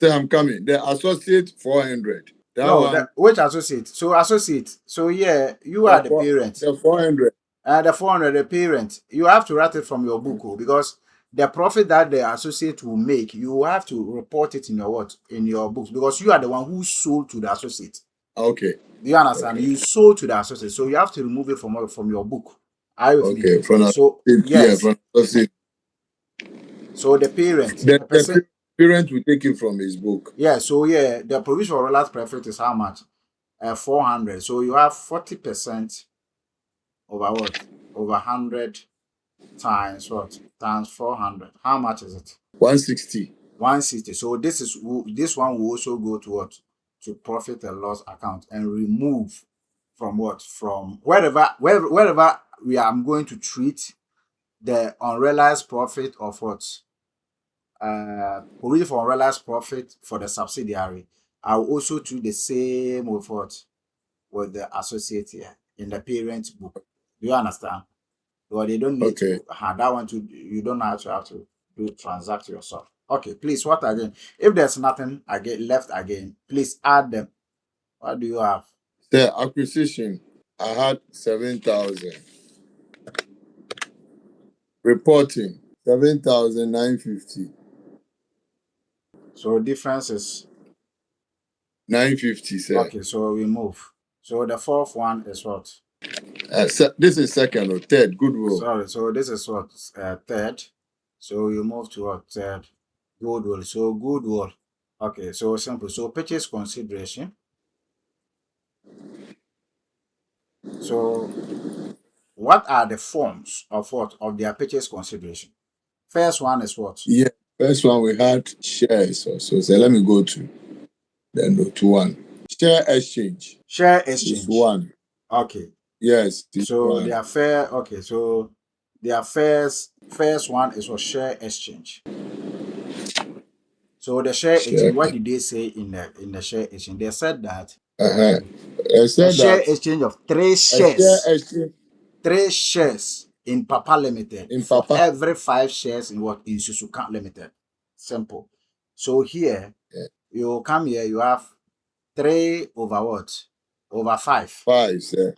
Say I'm coming. The associate 400. That No, one. which associate? So associate. So yeah, you are the parent. The 400. The 400, the parent. You have to write it from your book because the profit that the associate will make, you have to report it in your what? In your books because you are the one who sold to the associate. Okay. Do you understand? Okay. You sold to the associate, so you have to remove it from your book. Are you with Okay. me? From So yes. from associate. So the parent, The the person. parent will take it from his book. Yeah. So yeah, the provision for last profit is how much? 400. So you have 40% over what? Over 100 times what? Times 400. How much is it? 160. 160. So this one will also go to what? To profit and loss account and remove from what? From wherever I'm going to treat the unrealized profit of what? Provision for unrealized profit for the subsidiary. I'll also do the same with what? With the associate here in the parent book. Do you understand? Or they don't need to have that one to, you don't have to do transact yourself. Okay, please, what again? If there's nothing again left again, please add them. What do you have? The acquisition, I had 7,000. Reporting, 7,950. So difference is 950, sir. okay, so we move. So the fourth one is what? This is second or third. Goodwill. Sorry, so this is what? Third. So you move to what? Third. Goodwill. So goodwill. Okay, so simple. So purchase consideration. So what are the forms of what? Of their purchase consideration? First one is what? Yeah. First one we had shares also. So let me go to then go to one. Share exchange. Share exchange. Is one. Okay. Yes. So one. their fair. Okay. So their first one is what? Share exchange. So the share exchange. What did they say in the share exchange? They said that. They said a share that exchange of 3 shares. Share exchange. 3 shares in Papa Limited for Papa. every 5 shares in what? In Susuka Limited. Simple. So here, you come here, you have 3 over what? Over 5. 5, sir.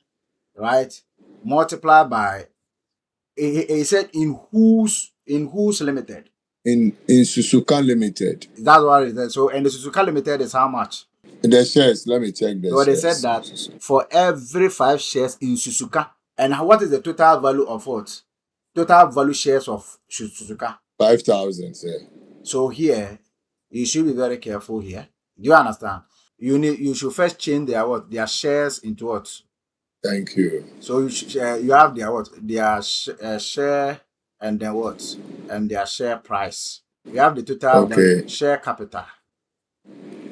Right? Multiply by, he said in whose limited? In Susuka Limited. That's what it is. So, and the Susuka Limited is how much? The shares, let me check the so shares. They said that for every 5 shares in Susuka, and what is the total value of what? Total value shares of Susuka? 5,000, sir. So here, you should be very careful here. Do you understand? You should first change their shares into what? Thank you. So you have their what? Their share and then what? And their share price. You have the total value. Share capital.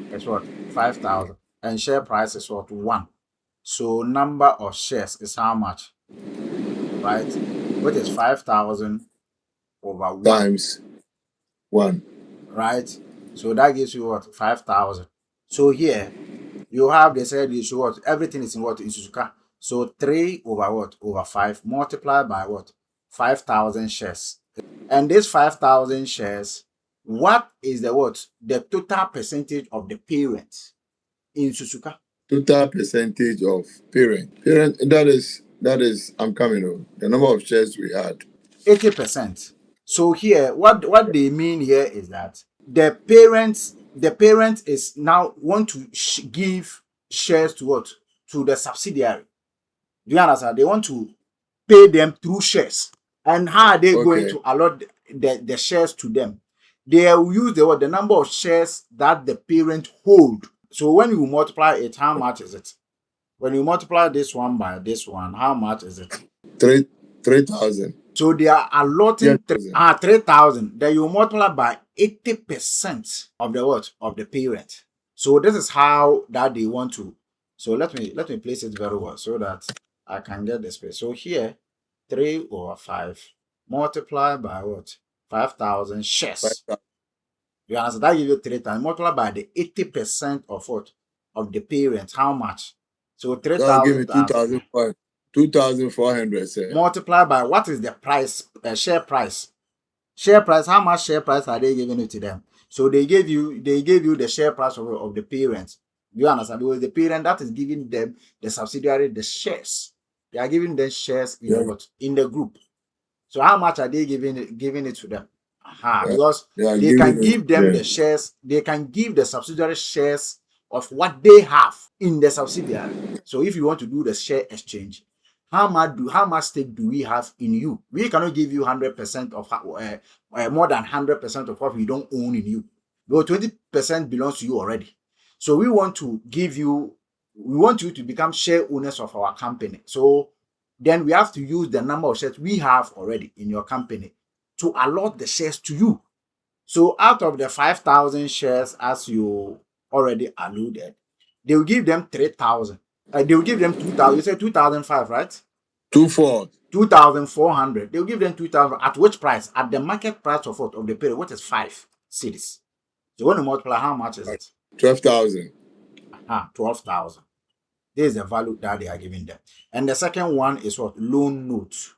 It's what? 5,000. And share price is what? 1. So number of shares is how much? Right? Which is 5,000 over 1. Times 1. Right? So that gives you what? 5,000. So here, you have, they said you should what? Everything is in what? In Suzuka. So 3 over what? Over 5 multiplied by what? 5,000 shares. And this 5,000 shares, what is the what? The total percentage of the parent in Suzuka? Total percentage of parent. That is, I'm coming on. The number of shares we had. 80%. So here, what they mean here is that the parent is now want to give shares to what? To the subsidiary. Do you understand? They want to pay them through shares. And how are they going to allot the shares to them? They will use the number of shares that the parent hold. So when you multiply it, how much is it? When you multiply this one by this one, how much is it? 3,000. So they are allotting 3,000. Then you multiply by 80% of the what? Of the parent. So this is how that they want to. So let me place it very well so that I can get the space. So here, 3 over 5 multiply by what? 5,000 shares. 5,000. You understand? That gives you 3,000. Multiply by the 80% of what? Of the parent. How much? So 3,000 times 2,400, sir. Multiply by what is the price? Share price. Share price. How much share price are they giving it to them? So they gave you the share price of the parents. Do you understand? Because the parent that is giving them the subsidiary the shares. They are giving them shares in the group. So how much are they giving it to them? Because they can give them the shares, they can give the subsidiary shares of what they have in the subsidiary. So if you want to do the share exchange, how much stake do we have in you? We cannot give you 100% of more than 100% of what we don't own in you. Because 20% belongs to you already. So we want you to become share owners of our company. So then we have to use the number of shares we have already in your company to allot the shares to you. So out of the 5,000 shares, as you already alluded, they will give them 3,000. They will give them 2,000. You said 2,005, right? 2,400. They will give them 2,000. At which price? At the market price of what? Of the period, what is 5 cedis? So when you multiply, how much is it? 12,000. 12,000. This is the value that they are giving them. And the second one is what? Loan note.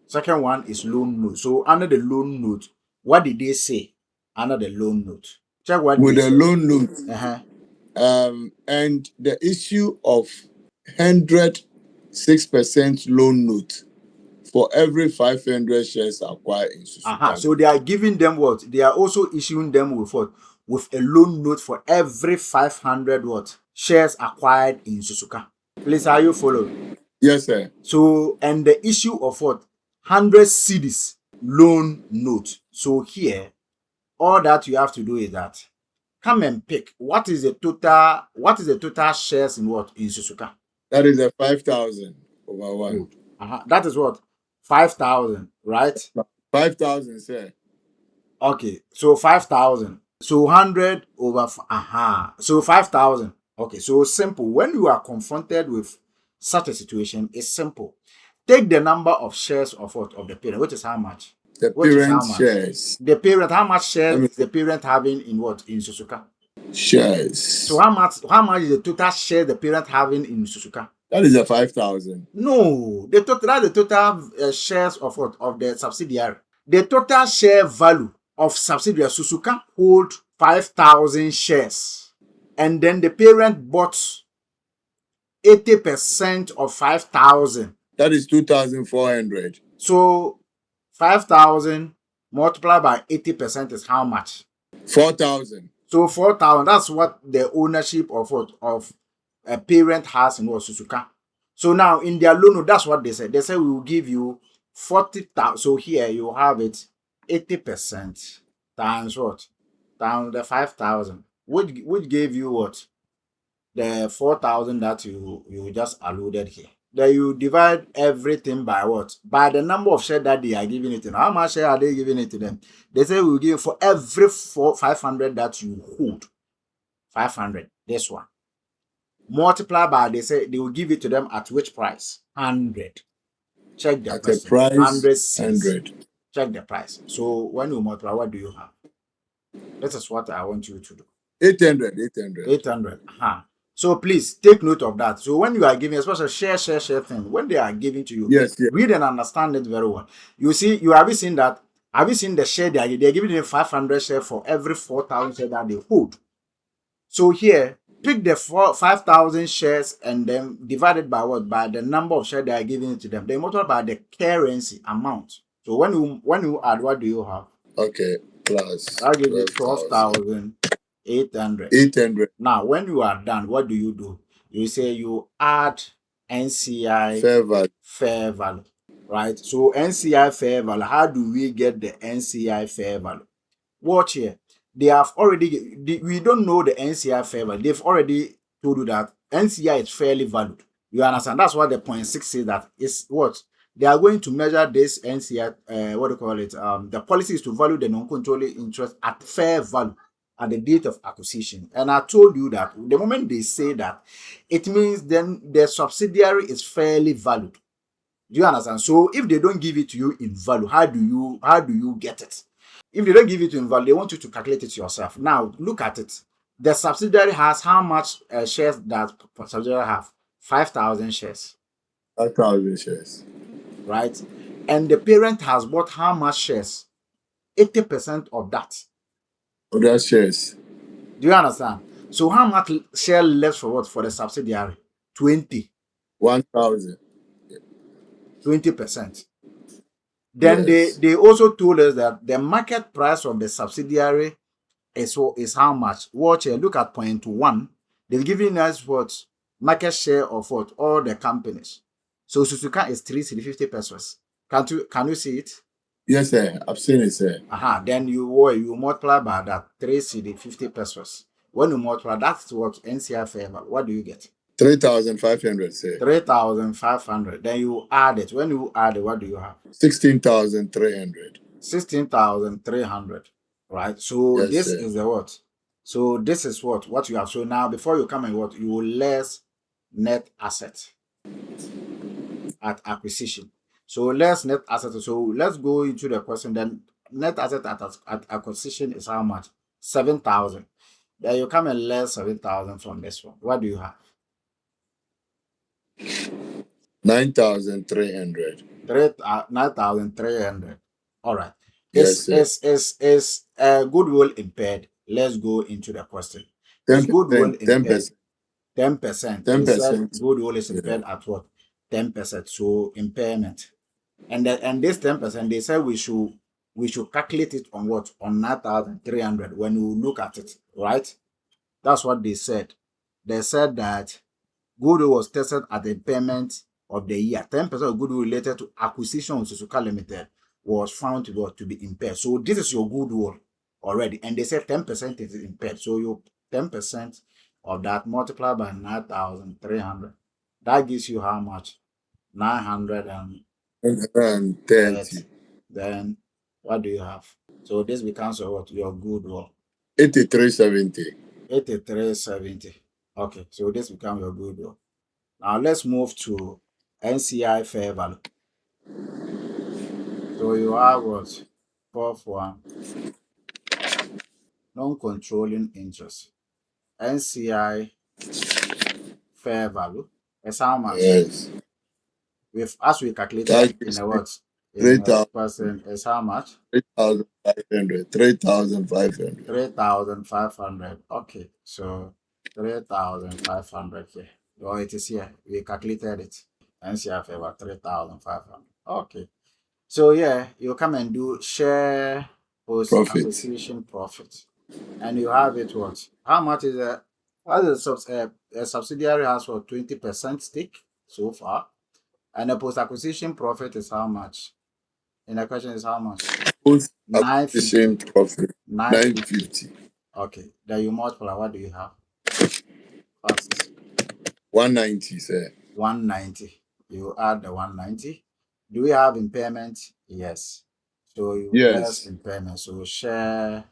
Second one is loan note. So under the loan note, what did they say under the loan note? Check what with they the say. loan note. And the issue of 106% loan note for every 500 shares acquired in Suzuka. So they are giving them what? They are also issuing them with what? With a loan note for every 500 what? Shares acquired in Suzuka. Please, are you following? Yes, sir. So, and the issue of what? 100 cedis loan note. So here, all that you have to do is that come and pick what is the total shares in what? In Suzuka. That is a 5,000 over 1. That is what? 5,000, right? 5,000, sir. Okay, so 5,000. So 100 over so 5,000. Okay, so simple. When you are confronted with such a situation, it's simple. Take the number of shares of what? Of the parent, which is how much? The parent shares. The parent, how much shares is the parent having in what? In Suzuka? Shares. So how much is the total share the parent having in Suzuka? That is a 5,000. No, that's the total shares of what? Of the subsidiary. The total share value of subsidiary Suzuka hold 5,000 shares. And then the parent bought 80% of 5,000. That is 2,400. So 5,000 multiplied by 80% is how much? 4,000. So 4,000, that's what the ownership of what? Of a parent has in what? Suzuka. So now in their loan, that's what they said. They said we will give you 40,000. So here you have it 80% times what? Times the 5,000. Which gave you what? The 4,000 that you just alluded here. Then you divide everything by what? By the number of shares that they are giving it to them. How much share are they giving it to them? They say we will give for every 500 that you hold. 500. This one. Multiply by, they say they will give it to them at which price? 100. Check the price. 100. Check the price. So when you multiply, what do you have? This is what I want you to do. 800. 800. So please take note of that. So when you are giving, especially share thing, when they are giving to you, yes. Read and understand it very well. You see, have you seen that? Have you seen the share they're giving you 500 share for every 4,000 share that they hold? So here, pick the 5,000 shares and then divide it by what? By the number of shares they are giving it to them. They multiply by the currency amount. So when you add, what do you have? Okay, plus I'll give you 12,800. 800. Now, when you are done, what do? You say you add NCI fair value, right? So NCI fair value, how do we get the NCI fair value? Watch here. They have already, we don't know the NCI fair value. They've already told you that NCI is fairly valued. You understand? That's what the 0.6 says that is what? They are going to measure this NCI, what do you call it? The policy is to value the non-controlling interest at fair value at the date of acquisition. And I told you that the moment they say that, it means then the subsidiary is fairly valued. Do you understand? So if they don't give it to you in value, how do you get it? If they don't give it to you in value, they want you to calculate it yourself. Now look at it. The subsidiary has how much shares that subsidiary have? 5,000 shares. 5,000 shares. Right? And the parent has bought how much shares? 80% of that. Other shares. Do you understand? So how much share left for what? For the subsidiary? 20. 1,000. 20%. Then Yes. they also told us that the market price of the subsidiary is how much. Watch here, look at point 1. They've given us what? Market share of what? All the companies. So Suzuka is 350 pesos. Can you see it? Yes, sir. I've seen it, sir. Then you multiply by that 350 pesos. When you multiply, that's what NCI favor. What do you get? 3,500, sir. 3,500. Then you add it. When you add it, what do you have? 16,300. 16,300. Right. So Yes, this sir. is the what? So this is what you have. So now before you come and what you will less net asset at acquisition. So less net asset. So let's go into the question. Then net asset at acquisition is how much? 7,000. Then you come and less 7,000 from this one. What do you have? 9,300. 9,300. All right. Yes, sir. Is goodwill impaired? Let's go into the question. Is 10%. goodwill impaired? 10%. 10%. 10%. They said goodwill is Yeah. impaired at what? 10%. So impairment. And this 10%, they said we should calculate it on what? On 9,300 when we look at it, right? That's what they said. They said that goodwill was tested at the impairment of the year. 10% of goodwill related to acquisition of Suzuka Limited was found to be impaired. So this is your goodwill already. And they said 10% is impaired. So your 10% of that multiplied by 9,300. That gives you how much? 930. Then what do you have? So this becomes what? Your goodwill. 8370. 8370. Okay, so this becomes your goodwill. Now let's move to NCI fair value. So you have what? Fourth one. Non-controlling interest. NCI fair value is how much? Yes. As we calculated in the what? In the 3,000. person is how much? 3,500. 3,500. 3,500. Okay, so 3,500 here. Oh, it is here. We calculated it. NCI fair value 3,500. Okay. So yeah, you come and do share post acquisition profit, and you have it what? How much is a subsidiary has for 20% stake so far, and the post acquisition profit is how much? And the question is how much? Post 950. acquisition profit. 950. 950. Okay, then you multiply. What do you have? Fast. 190, sir. 190. You add the 190. Do we have impairment? Yes. So you less Yes. impairment. So share.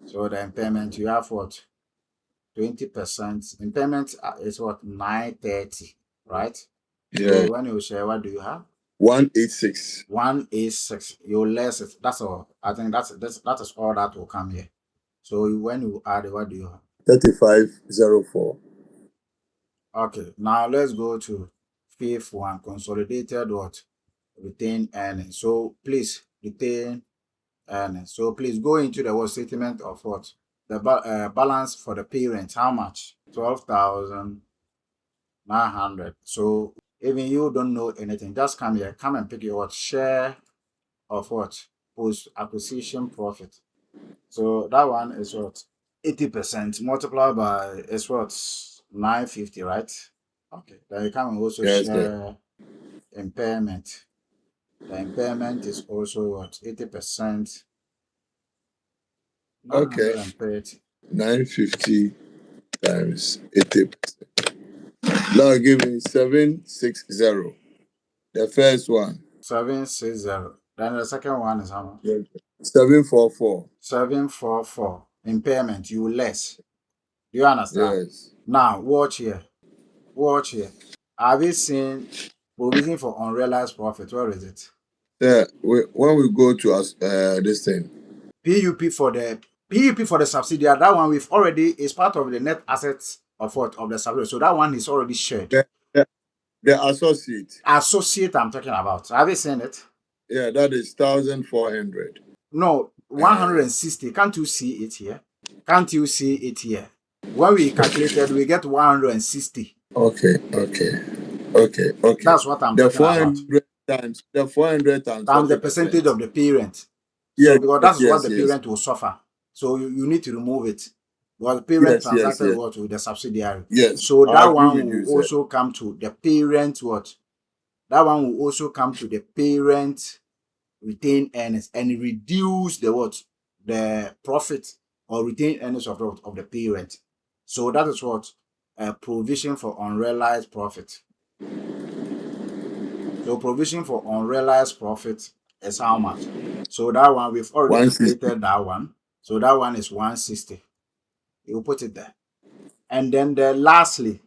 So the impairment you have what? 20%. Impairment is what? 930, right? Yeah. So when you share, what do you have? 186. 186. You less it. That's all. I think that is all that will come here. So when you add it, what do you have? 3504. Okay. Now let's go to fifth one. Consolidated what? Retained earnings. So please retain earnings. So please go into the what statement of what? The balance for the parent. How much? 12,900. So even you don't know anything, just come here. Come and pick your what? Share of what? Post acquisition profit. So that one is what? 80% multiplied by is what? 950, right? Okay. Then you can also Yes, share impairment. The impairment is also what? 80%. Okay. 930. 950 times 80%. Now give me 760. The first one. 760. Then the second one is how much? 744. 744. Impairment, you less. Do you understand? Yes. Now, watch here. Watch here. Have you seen provision for unrealized profit? Where is it? Yeah. When we go to this thing. PUP for the subsidiary. That one we've already is part of the net assets of what of the subsidiary. So that one is already shared. The associate. Associate I'm talking about. Have you seen it? Yeah, that is 1,400. No, 160. Can't you see it here? Can't you see it here? When we calculated, we get 160. Okay. That's what I'm The talking about. 400 times 40%. Times the percentage of the parent. Yeah, So because that is what the yes. parent will suffer. So you need to remove it. Because the parent transacted Yes. what with the subsidiary. Yes, So I that agree one with will you, sir. also come to the parent what? That one will also come to the parent retained earnings and reduce the what? The profit or retained earnings of the parent. So that is what? A provision for unrealized profit. So provision for unrealized profit is how much? So that one, we've already 160. calculated that one. So that one is 160. You put it there. And then lastly,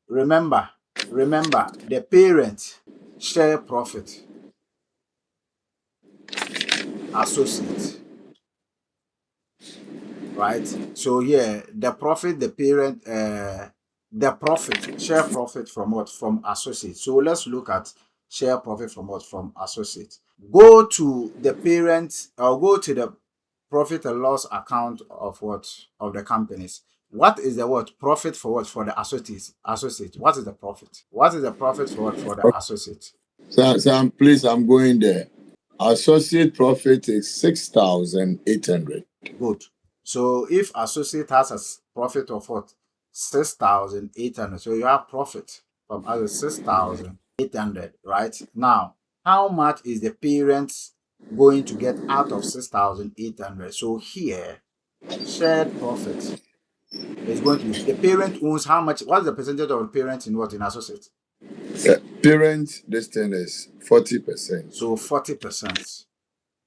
remember, the parent share profit associate. Right? So here, the profit, the parent, the profit, share profit from what? From associate. So let's look at share profit from what? From associate. Go to the parent or go to the profit and loss account of what? Of the companies. What is the what? Profit for what? For the associates. Associate. What is the profit? What is the profit for what? For the associate. So please, I'm going there. Associate profit is 6,800. Good. So if associate has a profit of what? 6,800. So you have profit from other 6,800, right? Now, how much is the parent going to get out of 6,800? So here, shared profit is going to be the parent owns how much? What's the percentage of the parent in what? In associate? Parent, this thing is 40%. So 40%.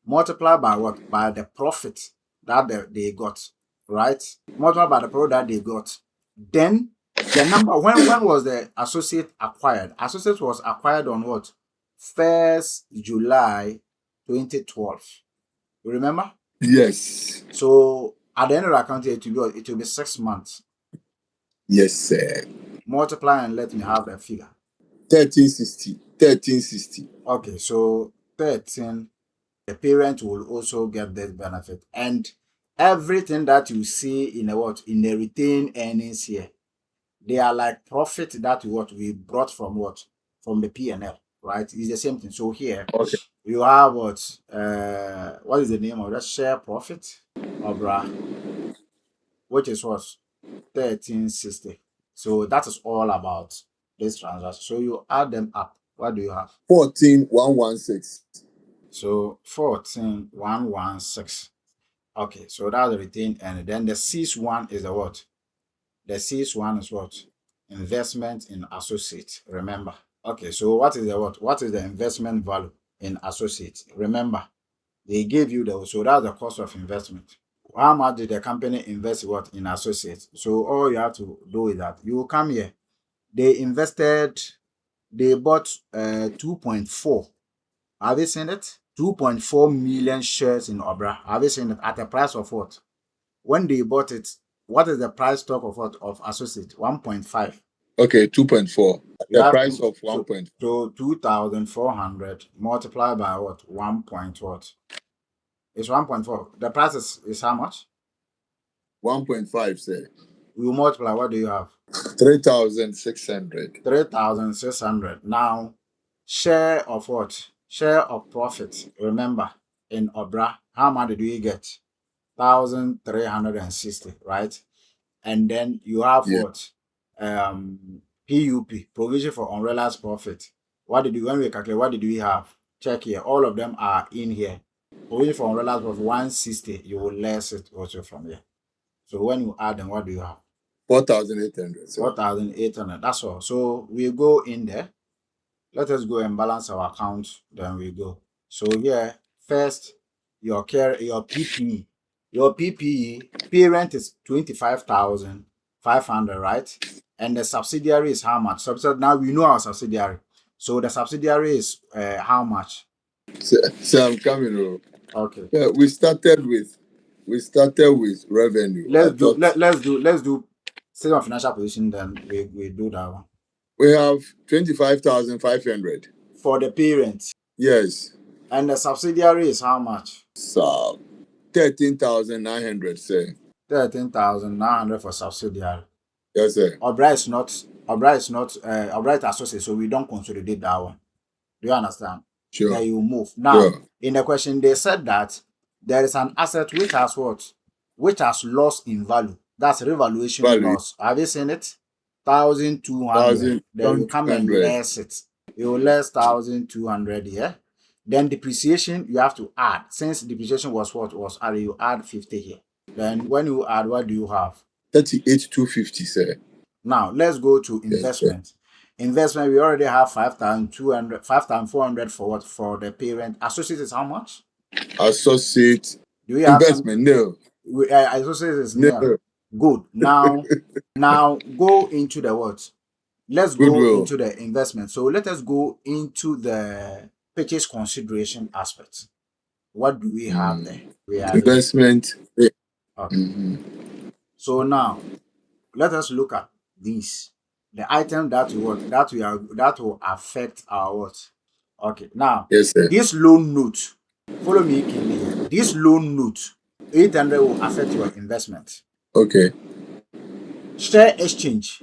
Multiply by what? By the profit that they got, right? Multiply by the profit that they got. Then the number, when was the associate acquired? Associate was acquired on what? 1st July 2012. You remember? Yes. So at the end of the account, it will be 6 months. Yes, sir. Multiply and let me have the figure. 1360. Okay, so 13. The parent will also get this benefit. And everything that you see in the retained earnings here, they are like profit that we brought from from the P&L, right? It's the same thing. So here you have what is the name of that? Share profit, Obra, which is what 1360. So that is all about this transaction. So you add them up. What do you have? 14,116. So 14,116. Okay, so that's the retained earning. Then the sixth one is the what? The sixth one is what? Investment in associate. Remember. Okay, so what is the what? What is the investment value in associate? Remember, they gave you so that's the cost of investment. How much did the company invest in associates? So all you have to do is that you will come here. They bought 2.4. Have you seen it? 2.4 million shares in Obra. Have you seen it at a price of what? When they bought it, what is the price talk of what? Of associate? 1.5. Okay, 2.4. The price of 1.4. So 2,400 multiplied by what? 1 point what? It's 1.4. The price is how much? 1.5, sir. You multiply, what do you have? 3,600. 3,600. Now, share of what? Share of profit. Remember, in Obra, how much did we get? 1,360, right? And then you have what? PUP, provision for unrealized profit. When we calculate, what did we have? Check here. All of them are in here. Provision for unrealized profit 160. You will less it also from here. So when you add them, what do you have? 4,800. 4,800. That's all. So we go in there. Let us go and balance our account. Then we go. So here, first, your PPE. Your PPE parent is 25,500, right? And the subsidiary is how much? Now we know our subsidiary. So the subsidiary is how much? So I'm coming. Okay. Yeah, we started with revenue. Let's do statement of financial position. Then we do that one. We have 25,500 For the parent. Yes. And the subsidiary is how much? So 13,900, sir. 13,900 for subsidiary. Yes, sir. Obra is not Obra associate, so we don't consolidate that one. Do you understand? Sure. Then you move. Now, Sure. in the question, they said that there is an asset which has what? Which has lost in value. That's revaluation Value. loss. Have you seen it? 1,200. Then you come and 1,200. less it. You less 1,200 here. Then depreciation, you have to add. Since depreciation was what was added, you add 50 here. Then when you add, what do you have? 38,250, sir. Now, let's go to Yes, sir. investment. Investment, we already have 5,200, 5,400 for what? For the parent. Associate is how much? Associate Do we have investment, no. Associate is nil. No. Good. Now go into the what? Let's go Goodwill. into the investment. So let us go into the purchase consideration aspect. What do we have there? We have Investment. Okay. Mhm. So now let us look at these. The item that we what that will affect our what? Okay. Now, Yes, sir. this loan note, follow me keenly here. This loan note, 800 will affect your investment. Okay. Share exchange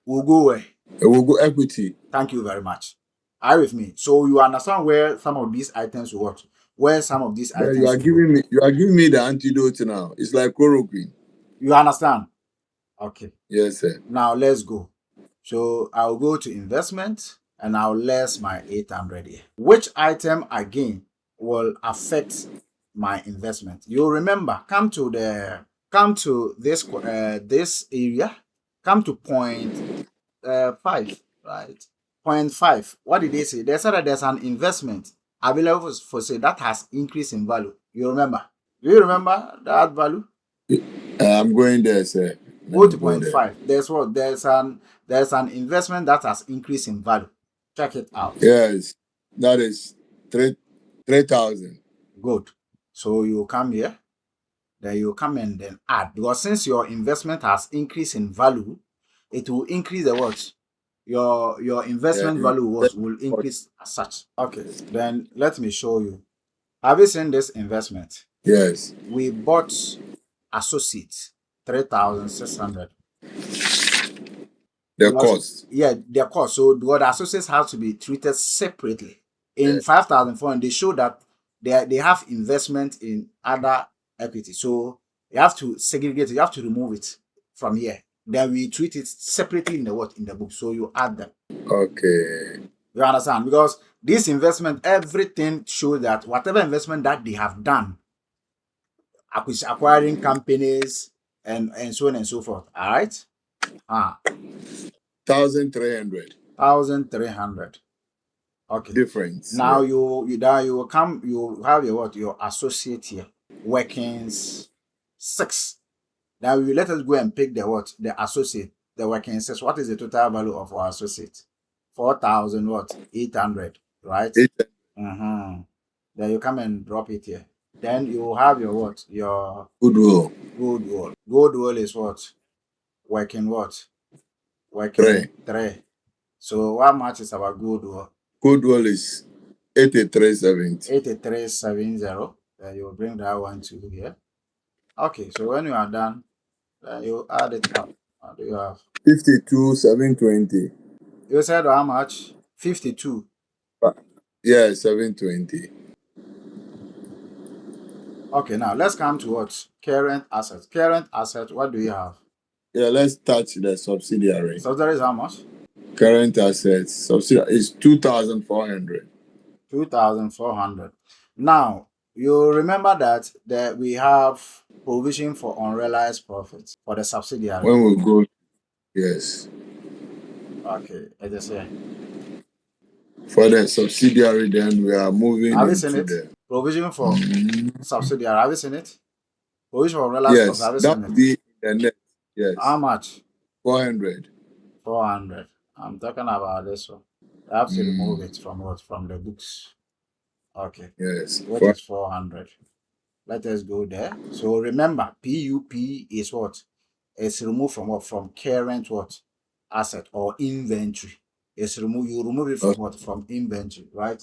will go where? It will go equity. Thank you very much. Are you with me? So you understand where some of these items will what? Where some of these items You are will giving me the antidote now. It's like chloroquine. You understand? Okay. Yes, sir. Now let's go. So I'll go to investment and I'll less my 800 here. Which item again will affect my investment? You remember, come to this this area, come to point 5, right? Point 5. What did they say? They said that there's an investment available for say that has increased in value. You remember? Do you remember that value? I'm going there, sir. Go to point 5. There's what? There's an investment that has increased in value. Check it out. Yes, that is 3,000. Good. So you come here, then you come and then add, because since your investment has increased in value, it will increase the what? Your investment value will increase as such. Okay. Then let me show you. Have you seen this investment? Yes. We bought associates 3,600. The cost. Yeah, the cost. So the associates have to be treated separately. In 5,400, they show that they have investment in other equity. So you have to segregate it, you have to remove it from here. Then we treat it separately in the book. So you add them. Okay. You understand? Because this investment, everything shows that whatever investment that they have done, acquiring companies and so on and so forth. All right. 1,300. 1,300. Okay. Difference. Now yeah. you have your associate here. Workings 6. Now you let us go and pick the associate, the working 6. What is the total value of our associate? 4,800, right? Mm-hmm. Then you come and drop it here. Then you have your Goodwill. Goodwill is what? Working 3. So how much is our goodwill? Goodwill is 8370. 8370. Then you bring that one to here. Okay, so when you are done, then you add it up. What do you have? 52,720. You said how much? 52. Yeah, 720. Okay, now let's come to what? Current assets. Current assets, what do you have? Yeah, let's touch the subsidiary. Subsidiary is how much? Current assets. Subsidiary is 2,400. 2,400. Now, you remember that we have provision for unrealized profits for the subsidiary. When we go, yes. Okay, it is here. For the subsidiary, then we are moving Have you seen into it? the Provision for subsidiary. Have you seen it? Provision for unrealized profits. Have you that seen would it? be the next. Yes. How much? 400. 400. I'm talking about this one. I have to remove it from what? From the books. Okay. Yes. What is 400? Let us go there. So remember, PUP is what? It's removed from what? From current what? Asset or inventory. It's removed. You remove it from what? From inventory, right?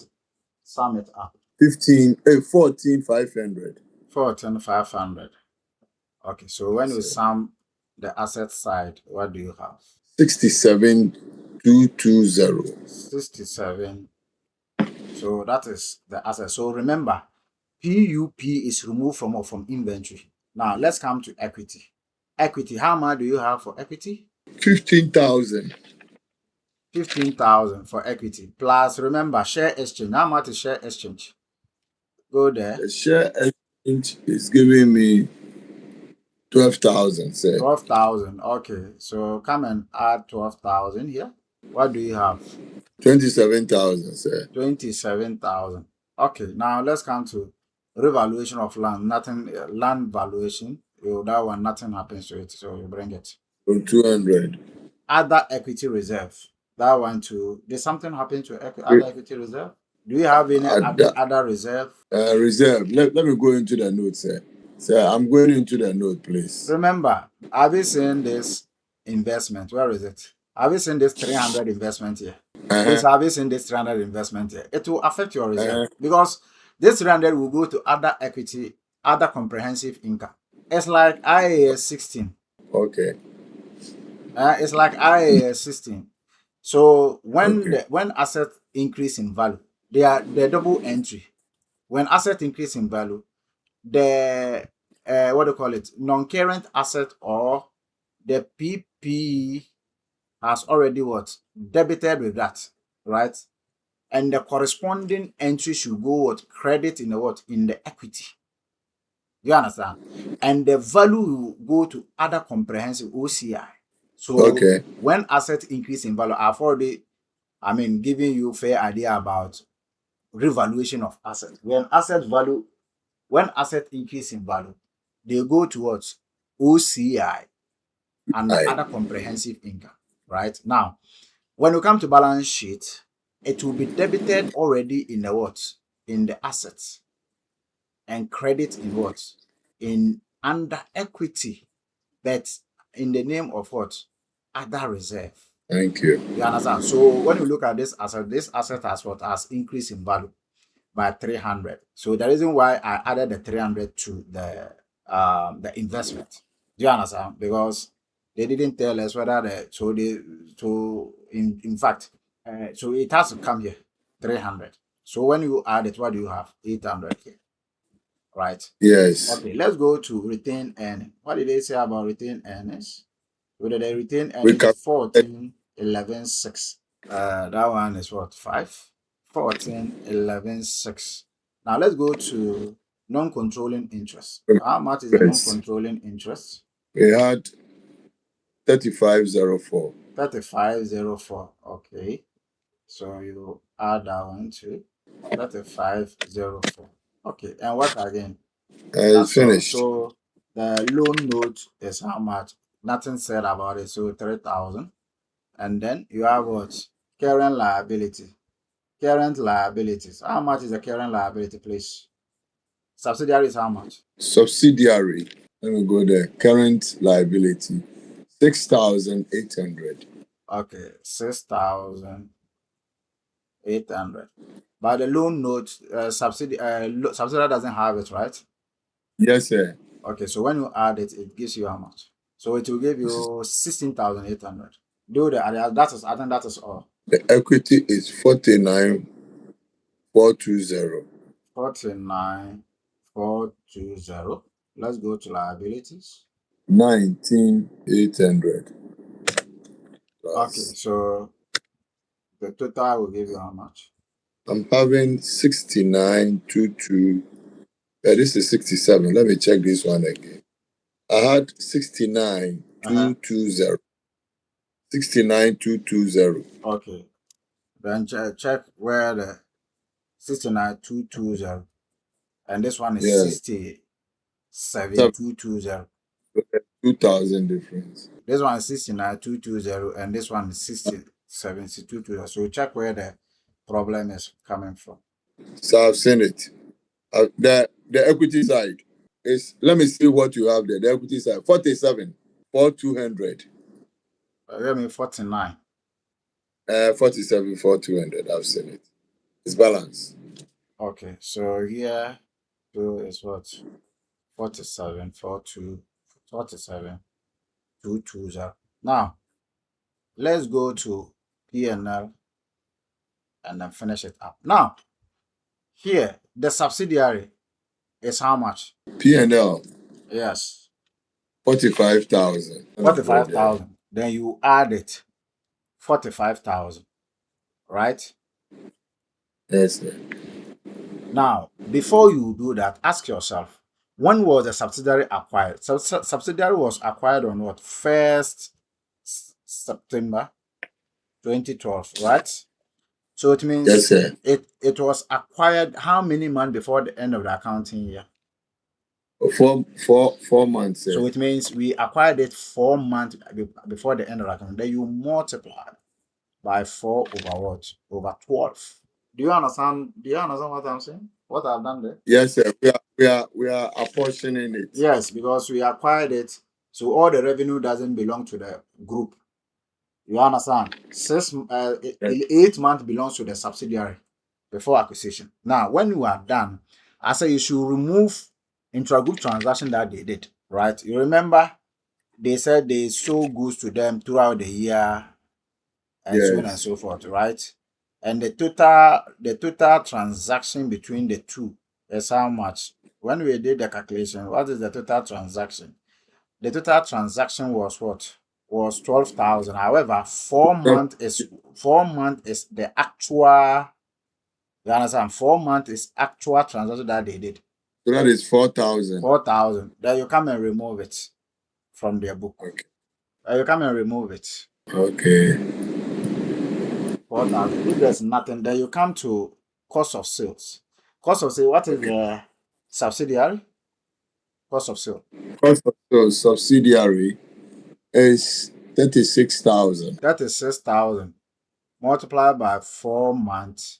Sum it up. 14,500. 14,500. Okay, so when you sum the asset side, what do you have? 67,220. 67. So that is the asset. So remember, PUP is removed from inventory. Now let's come to equity. Equity, how much do you have for equity? 15,000. 15,000 for equity. Plus, remember, share exchange. How much is share exchange? Go there. The share exchange is giving me 12,000, sir. 12,000. Okay, so come and add 12,000 here. What do you have? 27,000, sir. 27,000. Okay, now let's come to revaluation of land. Nothing, land valuation. That one, nothing happens to it, so you bring it. 200. Other equity reserve. That one too. Did something happen to other equity reserve? Do you have any other reserve? Reserve. Let me go into the note, sir. Sir, I'm going into the note, please. Remember, have you seen this investment? Where is it? Have you seen this 300 investment here? Please, have you seen this 300 investment here? It will affect your reserve because this 300 will go to other equity, other comprehensive income. It's like IAS 16. Okay. It's like IAS 16. So when assets increase in value, they are the double entry. When asset increase in value, the what do you call it? Non-current asset or the PP has already what debited with that, right? And the corresponding entry should go what credit in the what in the equity. You understand? And the value will go to other comprehensive OCI. So when asset increase in value, I've already giving you fair idea about revaluation of asset. When asset increase in value, they go towards OCI and the other comprehensive income, right? Now, when you come to balance sheet, it will be debited already in the what? In the assets and credit in what? In under equity, but in the name of what? Other reserve. Thank you. You understand? So when you look at this asset has what? Has increased in value by 300. So the reason why I added the 300 to the investment. Do you understand? Because they didn't tell us whether in fact, so it has to come here 300. So when you add it, what do you have? 800 here, right? Yes. Okay, let's go to retained earning. What did they say about retained earnings? Whether they retain earning 14, 11, 6. That one is what? 5? 14, 11, 6. Now let's go to non-controlling interest. How much is the non-controlling interest? We had 3504. 3504. Okay. So you add that one to 3504. Okay. And what again? It's finished. So the loan note is how much? Nothing said about it. So 3,000. And then you have what? Current liability. Current liabilities. How much is the current liability, please? Subsidiary is how much? Subsidiary. Let me go there. Current liability. 6,800. Okay, 6,800. But the loan note, subsidiary doesn't have it, right? Yes, sir. Okay, so when you add it, it gives you how much? So it will give you 16,800. Do the that is, I think that is all. The equity is 49,420. 49,420. Let's go to liabilities. 19,800. Okay, so the total will give you how much? I'm having 69,22. This is 67. Let me check this one again. I had 69,220. 69,220. Okay. Then check where the 69,220 and this one is 67,220. 2,000 difference. This one is 69,220 and this one is 67,220. So check where the problem is coming from. So I've seen it. The equity side is, let me see what you have there. The equity side, 47, 4,200. Let me 49. 47, 4,200. I've seen it. It's balanced. Okay, so here 2 is what? 47, 42, 47, 220. Now, let's go to P&L and then finish it up. Now, here, the subsidiary is how much? P&L, Yes, 45,000. 45,000. Then you add it, 45,000, right? Yes, sir. Now, before you do that, ask yourself, when was the subsidiary acquired? Subsidiary was acquired on what? 1st September 2012, right? So it means Yes, sir. it was acquired how many months before the end of the accounting year? 4 months, sir. So it means we acquired it 4 months before the end of the accounting. Then you multiply by 4 over what? Over 12. Do you understand? Do you understand what I'm saying? What I've done there? Yes, sir. We are apportioning it. Yes, because we acquired it, so all the revenue doesn't belong to the group. You understand? 8 months belongs to the subsidiary before acquisition. Now, when you are done, I say you should remove intra-group transaction that they did, right? You remember they said they sold goods to them throughout the year and so on and Yes. so forth, right? And the total transaction between the two is how much? When we did the calculation, what is the total transaction? The total transaction was what? Was 12,000. However, 4 month is the actual. You understand? 4 month is actual transaction that they did. So that is 4,000. 4,000. Then you come and remove it from their book. Okay. You come and remove it. Okay. 4,000. If there's nothing, then you come to cost of sales. Cost of sale. What is the subsidiary? Cost of sale. Cost of sales subsidiary is 36,000. 36,000 multiplied by 4 months,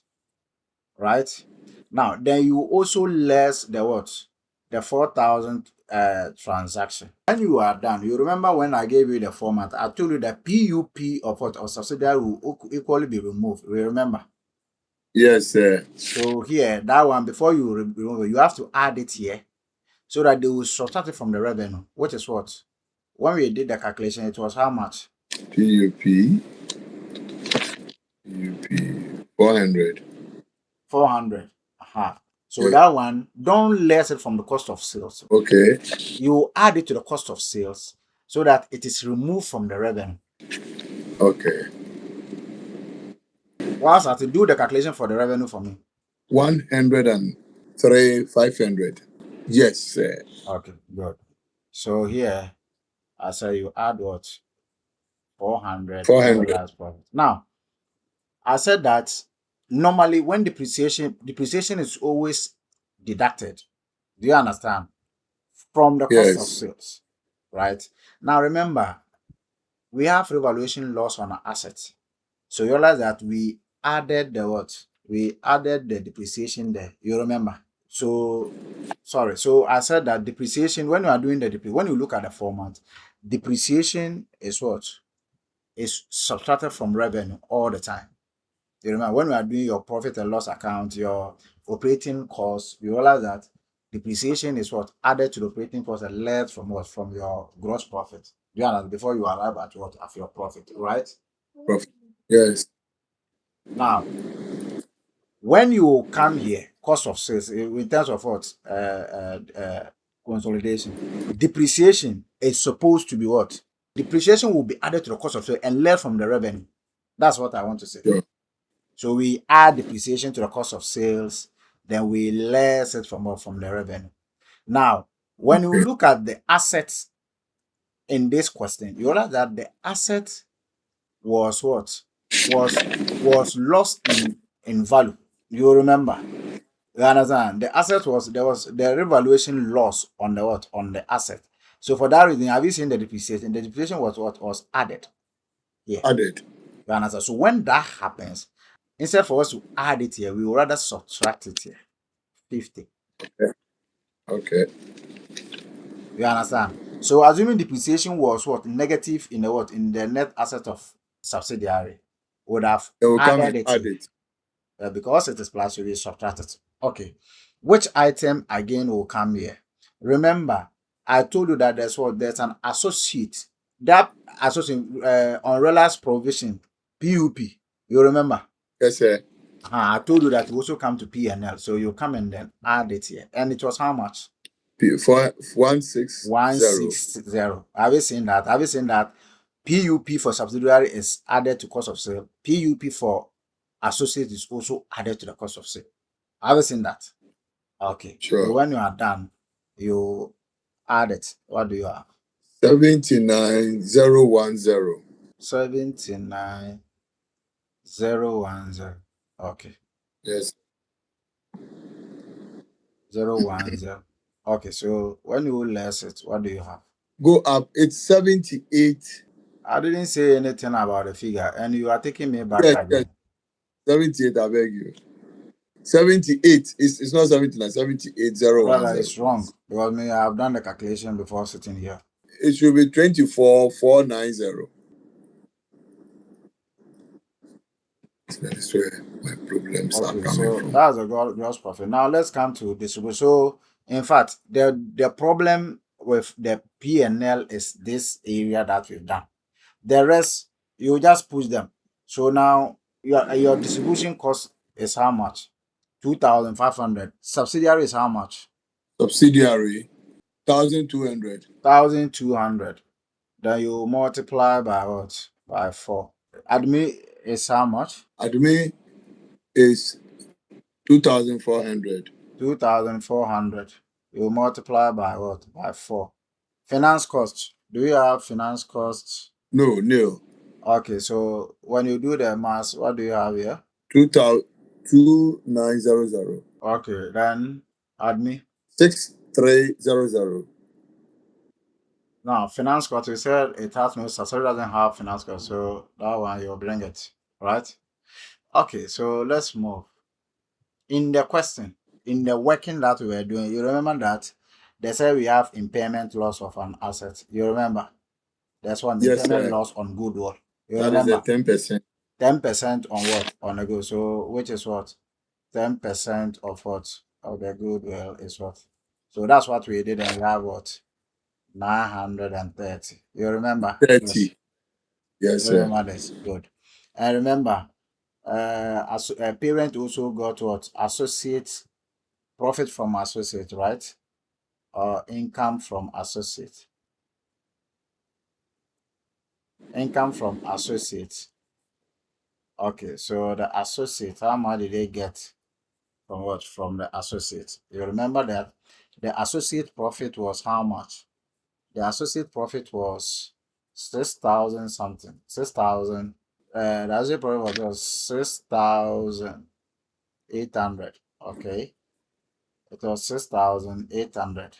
right? Now, then you also less the what? The 4,000 transaction. When you are done, you remember when I gave you the format, I told you that PUP of what? Or subsidiary will equally be removed. You remember? Yes, sir. So here, that one, before you remove it, you have to add it here so that they will subtract it from the revenue, which is what? When we did the calculation, it was how much? PUP 400. 400. So that one, don't less it from the cost of sales. Okay. You add it to the cost of sales so that it is removed from the revenue. Okay. Whilst I have to do the calculation for the revenue for me. 103,500. Yes, sir. Okay, good. So here, I say you add what? 400 400. last profit. Now, I said that normally when depreciation is always deducted. Do you understand? From the cost of Yes. sales, right? Now remember, we have revaluation loss on our assets. So you realize that we added the what? We added the depreciation there. You remember? So sorry. So I said that depreciation, when you are doing when you look at the format, depreciation is what? Is subtracted from revenue all the time. You remember when we are doing your profit and loss account, your operating costs, you realize that depreciation is what added to the operating cost and less from what? From your gross profit. Do you understand? Before you arrive at what? At your profit, right? Profit. Yes. Now, when you come here, cost of sales in terms of what? Consolidation. Depreciation is supposed to be what? Depreciation will be added to the cost of sales and less from the revenue. That's what I want to say. Sure. So we add depreciation to the cost of sales, then we less it from the revenue. Now, when you look at the assets in this question, you realize that the asset was what? Was lost in value. You remember? You understand? The asset there was the revaluation loss on the what? On the asset. So for that reason, have you seen the depreciation? The depreciation was what? Was added. Yeah. Added. You understand? So when that happens, instead for us to add it here, we will rather subtract it here. 50. Okay. You understand? So assuming depreciation was what? Negative in the what? In the net asset of subsidiary, would have They will come added and it add here. it. Because it is plus, we will subtract it. Okay. Which item again will come here? Remember, I told you that there's an associate. That associate unrealized provision, PUP. You remember? Yes, sir. I told you that it also come to P&L. So you come and then add it here. And it was how much? 160. 160. Have you seen that? Have you seen that? PUP for subsidiary is added to cost of sale. PUP for associate is also added to the cost of sale. Have you seen that? Okay. So Sure. when you are done, you add it. What do you have? 79010. 79010. Okay. Yes. 010. Okay. So when you less it, what do you have? Go up. It's 78. I didn't say anything about the figure, and you are taking me back Yes, yes. again. 78, I beg you. 78. It's not 79, 78010. Brother, it's wrong because me, I have done the calculation before sitting here. It should be 24490. That is where my problems are Okay, coming so from. that's the gross profit. Now let's come to distribution. So, in fact, the problem with the P&L is this area that we've done. The rest, you just push them. So now your distribution cost is how much? 2,500. Subsidiary is how much? Subsidiary 1200. 1,200. Then you multiply by what? By 4. Admin is how much? Admin is 2400. 2,400. You multiply by what? By 4. Finance costs. Do you have finance costs? No, nil. Okay, so when you do the math, what do you have here? 2900. Okay, then add me. 6300. Now, finance cost, you said it has no, so it doesn't have finance cost, so that one you'll bring it, right? Okay, so let's move. In the question, in the working that we were doing, you remember that they said we have impairment loss of an asset. You remember? There's one Yes, impairment sir. loss on goodwill. You That is a remember? 10%. 10% on what? On the good. So which is what? 10% of what? Of the goodwill is what? So that's what we did, and we have what? 930. You remember? Yes. 30. Yes, You sir. remember this. Good. And remember, as a parent also got what? Associate profit from associate, right? Or income from associate. Income from associate. Okay, so the associate, how much did they get from what? From the associate. You remember that the associate profit was how much? The associate profit was 6,000 something. 6,000. The associate profit was 6,800. Okay. It was 6,800.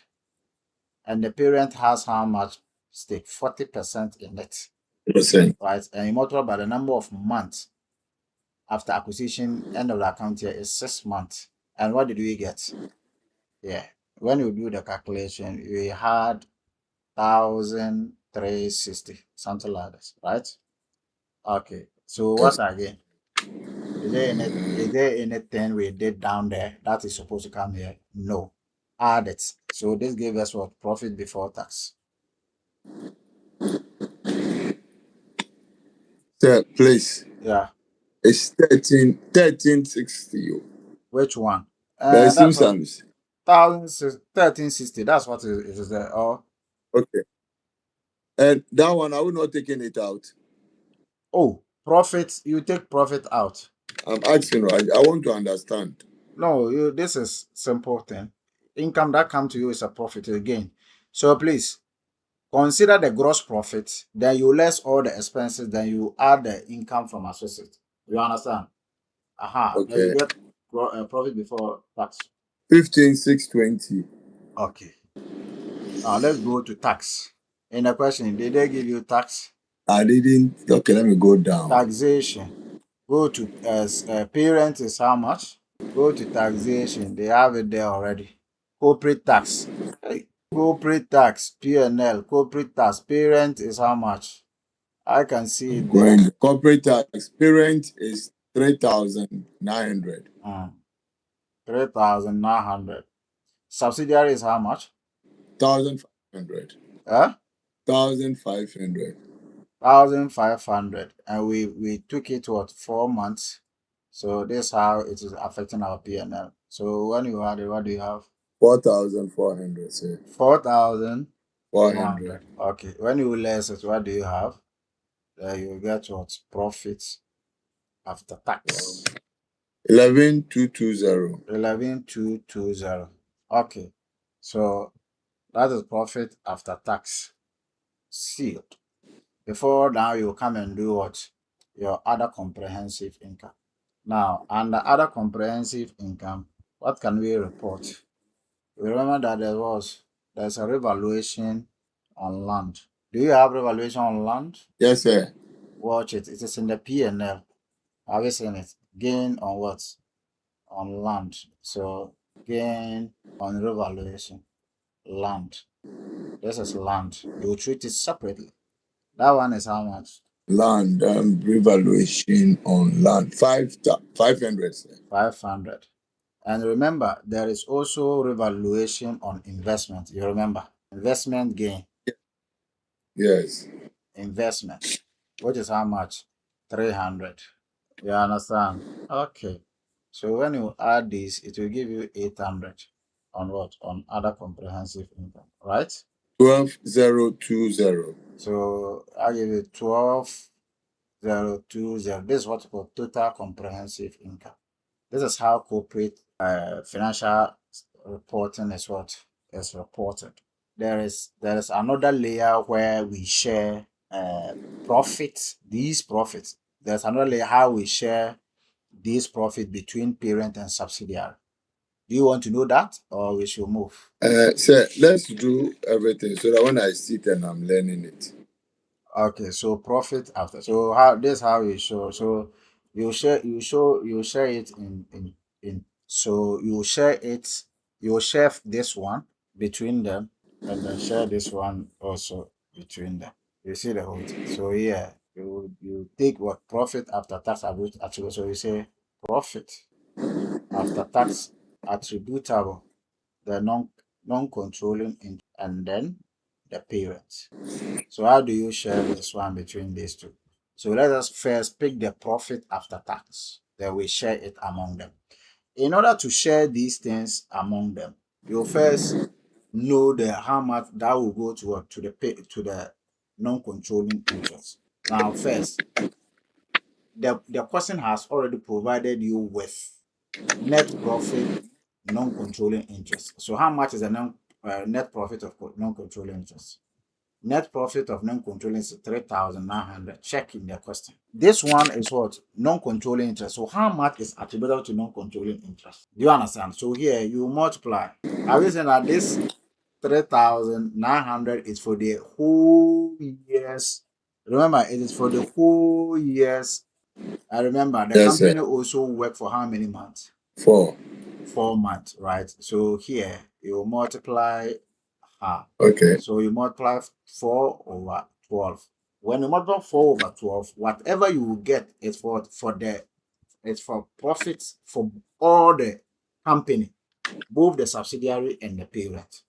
And the parent has how much stake? 40% in it. Percent. Right? And you multiply by the number of months after acquisition, end of the account year is 6 months. And what did we get? Yeah. When you do the calculation, we had 1,360, something like this, right? Okay. So what Yes. again? Is there anything we did down there that is supposed to come here? No. Add it. So this gave us what? Profit before tax. Sir, please. Yeah. It's 1360. Which one? But it That's seems what I'm 1,360. That's what it is there. Oh, okay. And that one, I will not taking it out. oh, profit. You take profit out. I'm asking, right? I want to understand. No, this is simple thing. Income that come to you is a profit again. So please consider the gross profit, then you less all the expenses, then you add the income from associate. You understand? Aha. Then you Okay. get profit before tax. 15,620. Okay. Now let's go to tax. In the question, did they give you tax? I didn't. Okay, let me go down. Taxation. Go to parent is how much? Go to taxation. They have it there already. Corporate tax. Hey, corporate tax, P&L, corporate tax. Parent is how much? I can see it there. Going corporate tax parent is 3,900. 3,900. Subsidiary is how much? 1,500. Huh? 1,500. 1,500. And we took it what 4 months. So this is how it is affecting our P&L. So when you add it, what do you have? 4,400, sir. 4,400. 400. Okay. When you less it, what do you have? There you get what? Profits after tax. 11,220. 11,220. Okay. So that is profit after tax. Sealed. Before now, you come and do what? Your other comprehensive income. Now, under other comprehensive income, what can we report? We remember that there's a revaluation on land. Do you have revaluation on land? Yes, sir. Watch it. It is in the P&L. Have you seen it? Gain on what? On land. So gain on revaluation. Land. This is land. You treat it separately. That one is how much? Land revaluation on land. 500, sir. 500. And remember, there is also revaluation on investment. You remember? Investment gain. Yes. Investment. Which is how much? 300. You understand? Okay. So when you add this, it will give you 800 on what? On other comprehensive income, right? 12,020. So I give you 12,020. This is what we call total comprehensive income. This is how corporate financial reporting is what is reported. There is another layer where we share profits. These profits. There's another layer how we share these profit between parent and subsidiary. Do you want to know that, or we should move? Sir, let's do everything so that when I sit and I'm learning it. Okay, so profit after. So how this how you show. So you share it in so you share it you share this one between them and then share this one also between them. You see the whole thing. So yeah, you take what profit after tax attributable. So you say profit after tax attributable, the non-controlling interest, and then the parent. So how do you share this one between these two? So let us first pick the profit after tax. Then we share it among them. In order to share these things among them, you first know the how much that will go to the non-controlling interest. Now, first, the person has already provided you with net profit non-controlling interest. So how much is the net profit of non-controlling interest? Net profit of non-controlling is 3,900. Check in the question. This one is what? Non-controlling interest. So how much is attributable to non-controlling interest? Do you understand? So here you multiply. Are we saying that this 3,900 is for the whole years? Remember, it is for the whole years. I remember the Yes, sir. company also work for how many months? 4. 4 months, right? So here you multiply. Okay. So you multiply 4 over 12. When you multiply 4 over 12, whatever you will get is for profits for all the company, both the subsidiary and the parent.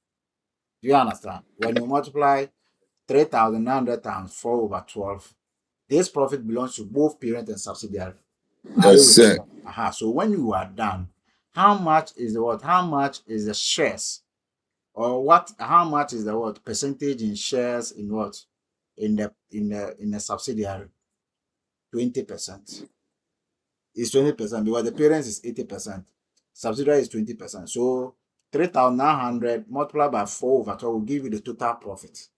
Do you understand? When you multiply 3,900 times 4 over 12, this profit belongs to both parent and subsidiary. Are you Yes, with me? sir. So when you are done, how much is the what? How much is the shares? Or what? How much is the what percentage in shares in what in the subsidiary? 20%. It's 20% because the parents is 80%. Subsidiary is 20%. So 3,900 multiplied by 4 over 12 will give you the total profit.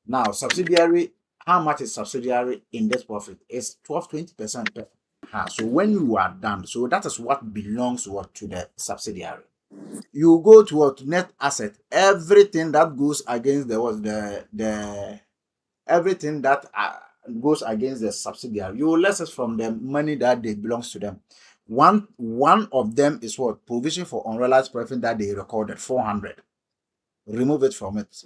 Now subsidiary, how much is subsidiary in this profit? It's 20%. So when you are done, so that is what belongs to the subsidiary. You go to what net asset, everything that goes against the everything that goes against the subsidiary. You will less it from the money that they belongs to them. One of them is what provision for unrealized profit that they recorded 400. Remove it from it.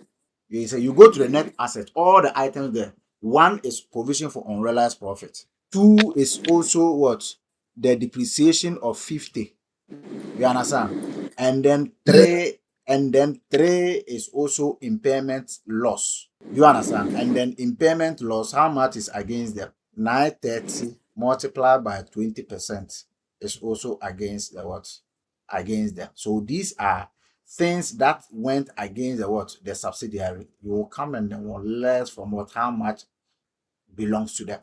You say you go to the net asset, all the items there. One is provision for unrealized profit. Two is also what the depreciation of 50. You understand? And then three is also impairment loss. Do you understand? And then impairment loss, how much is against them? 930 multiplied by 20% is also against the what? Against them. So these are things that went against the what? The subsidiary. You will come and then will less from what? How much belongs to them.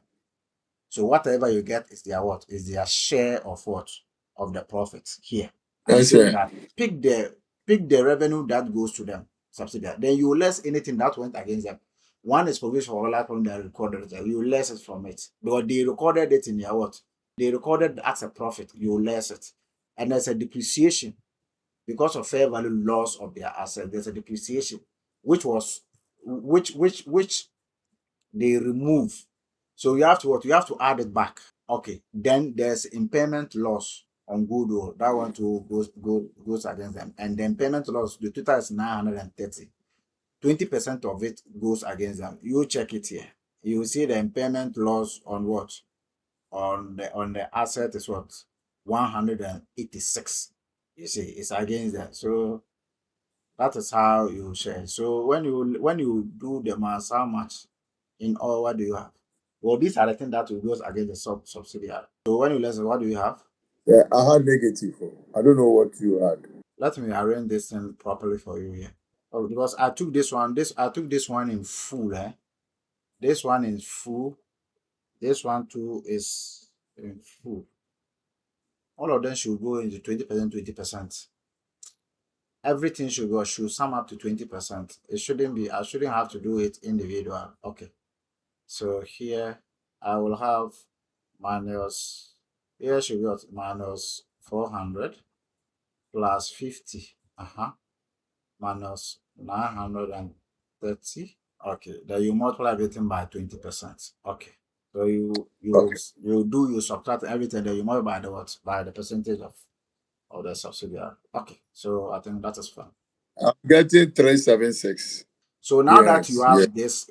So whatever you get is their what? Is their share of what? Of the profits here. And That's saying right. that pick the revenue that goes to them, subsidiary. Then you less anything that went against them. One is provision for all from they recorded it. You less it from it. Because they recorded it in their what? They recorded as a profit. You less it. And there's a depreciation because of fair value loss of their asset. There's a depreciation, which they remove. So you have to what? You have to add it back. Okay. Then there's impairment loss on goodwill. That one too goes against them. And the impairment loss, the total is 930. 20% of it goes against them. You check it here. You see the impairment loss on what? On the asset is what? 186. You see, it's against them. So that is how you share. So when you do the math, how much in all, what do you have? Well, these are the things that will go against the subsidiary. So when you listen, what do you have? Yeah, I had negative. I don't know what you had. Let me arrange this thing properly for you here. Oh, because I took this one. I took this one in full. This one is full. This one too is in full. All of them should go into 20%, 20%. Everything should sum up to 20%. It shouldn't be. I shouldn't have to do it individual. Okay. So here I will have minus, here should be what? Minus 400 plus 50, minus 930. Okay, then you multiply everything by 20%. Okay, so Okay. you subtract everything, then you multiply by the what? By the percentage of the subsidiary. Okay, so I think that is fine. I'm getting 376. So Yes.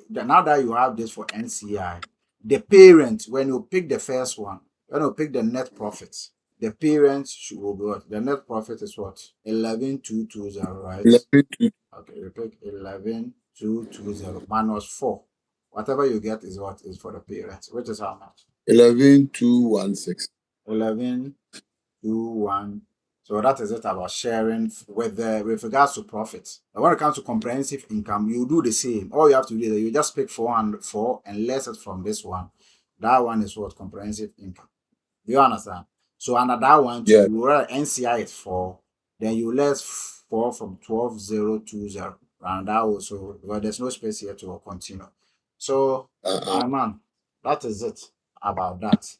Yeah. now that you have this for NCI, the parent, when you pick the first one, when you pick the net profits, the parent should be what? The net profit is what? 11,220, right? 11 Okay, you pick 11,220 minus 4. Whatever you get is what is for the parent, which is how much? 216. 11,210. So that is it about sharing with regards to profits. And when it comes to comprehensive income, you do the same. All you have to do is you just pick 404 and less it from this one. That one is what comprehensive income. Do you understand? So under that one, too, Yeah. you write NCI is 4, then you less 4 from 12,020. And that also, because there's no space here to continue. So, Uh-uh. my man, that is it about that.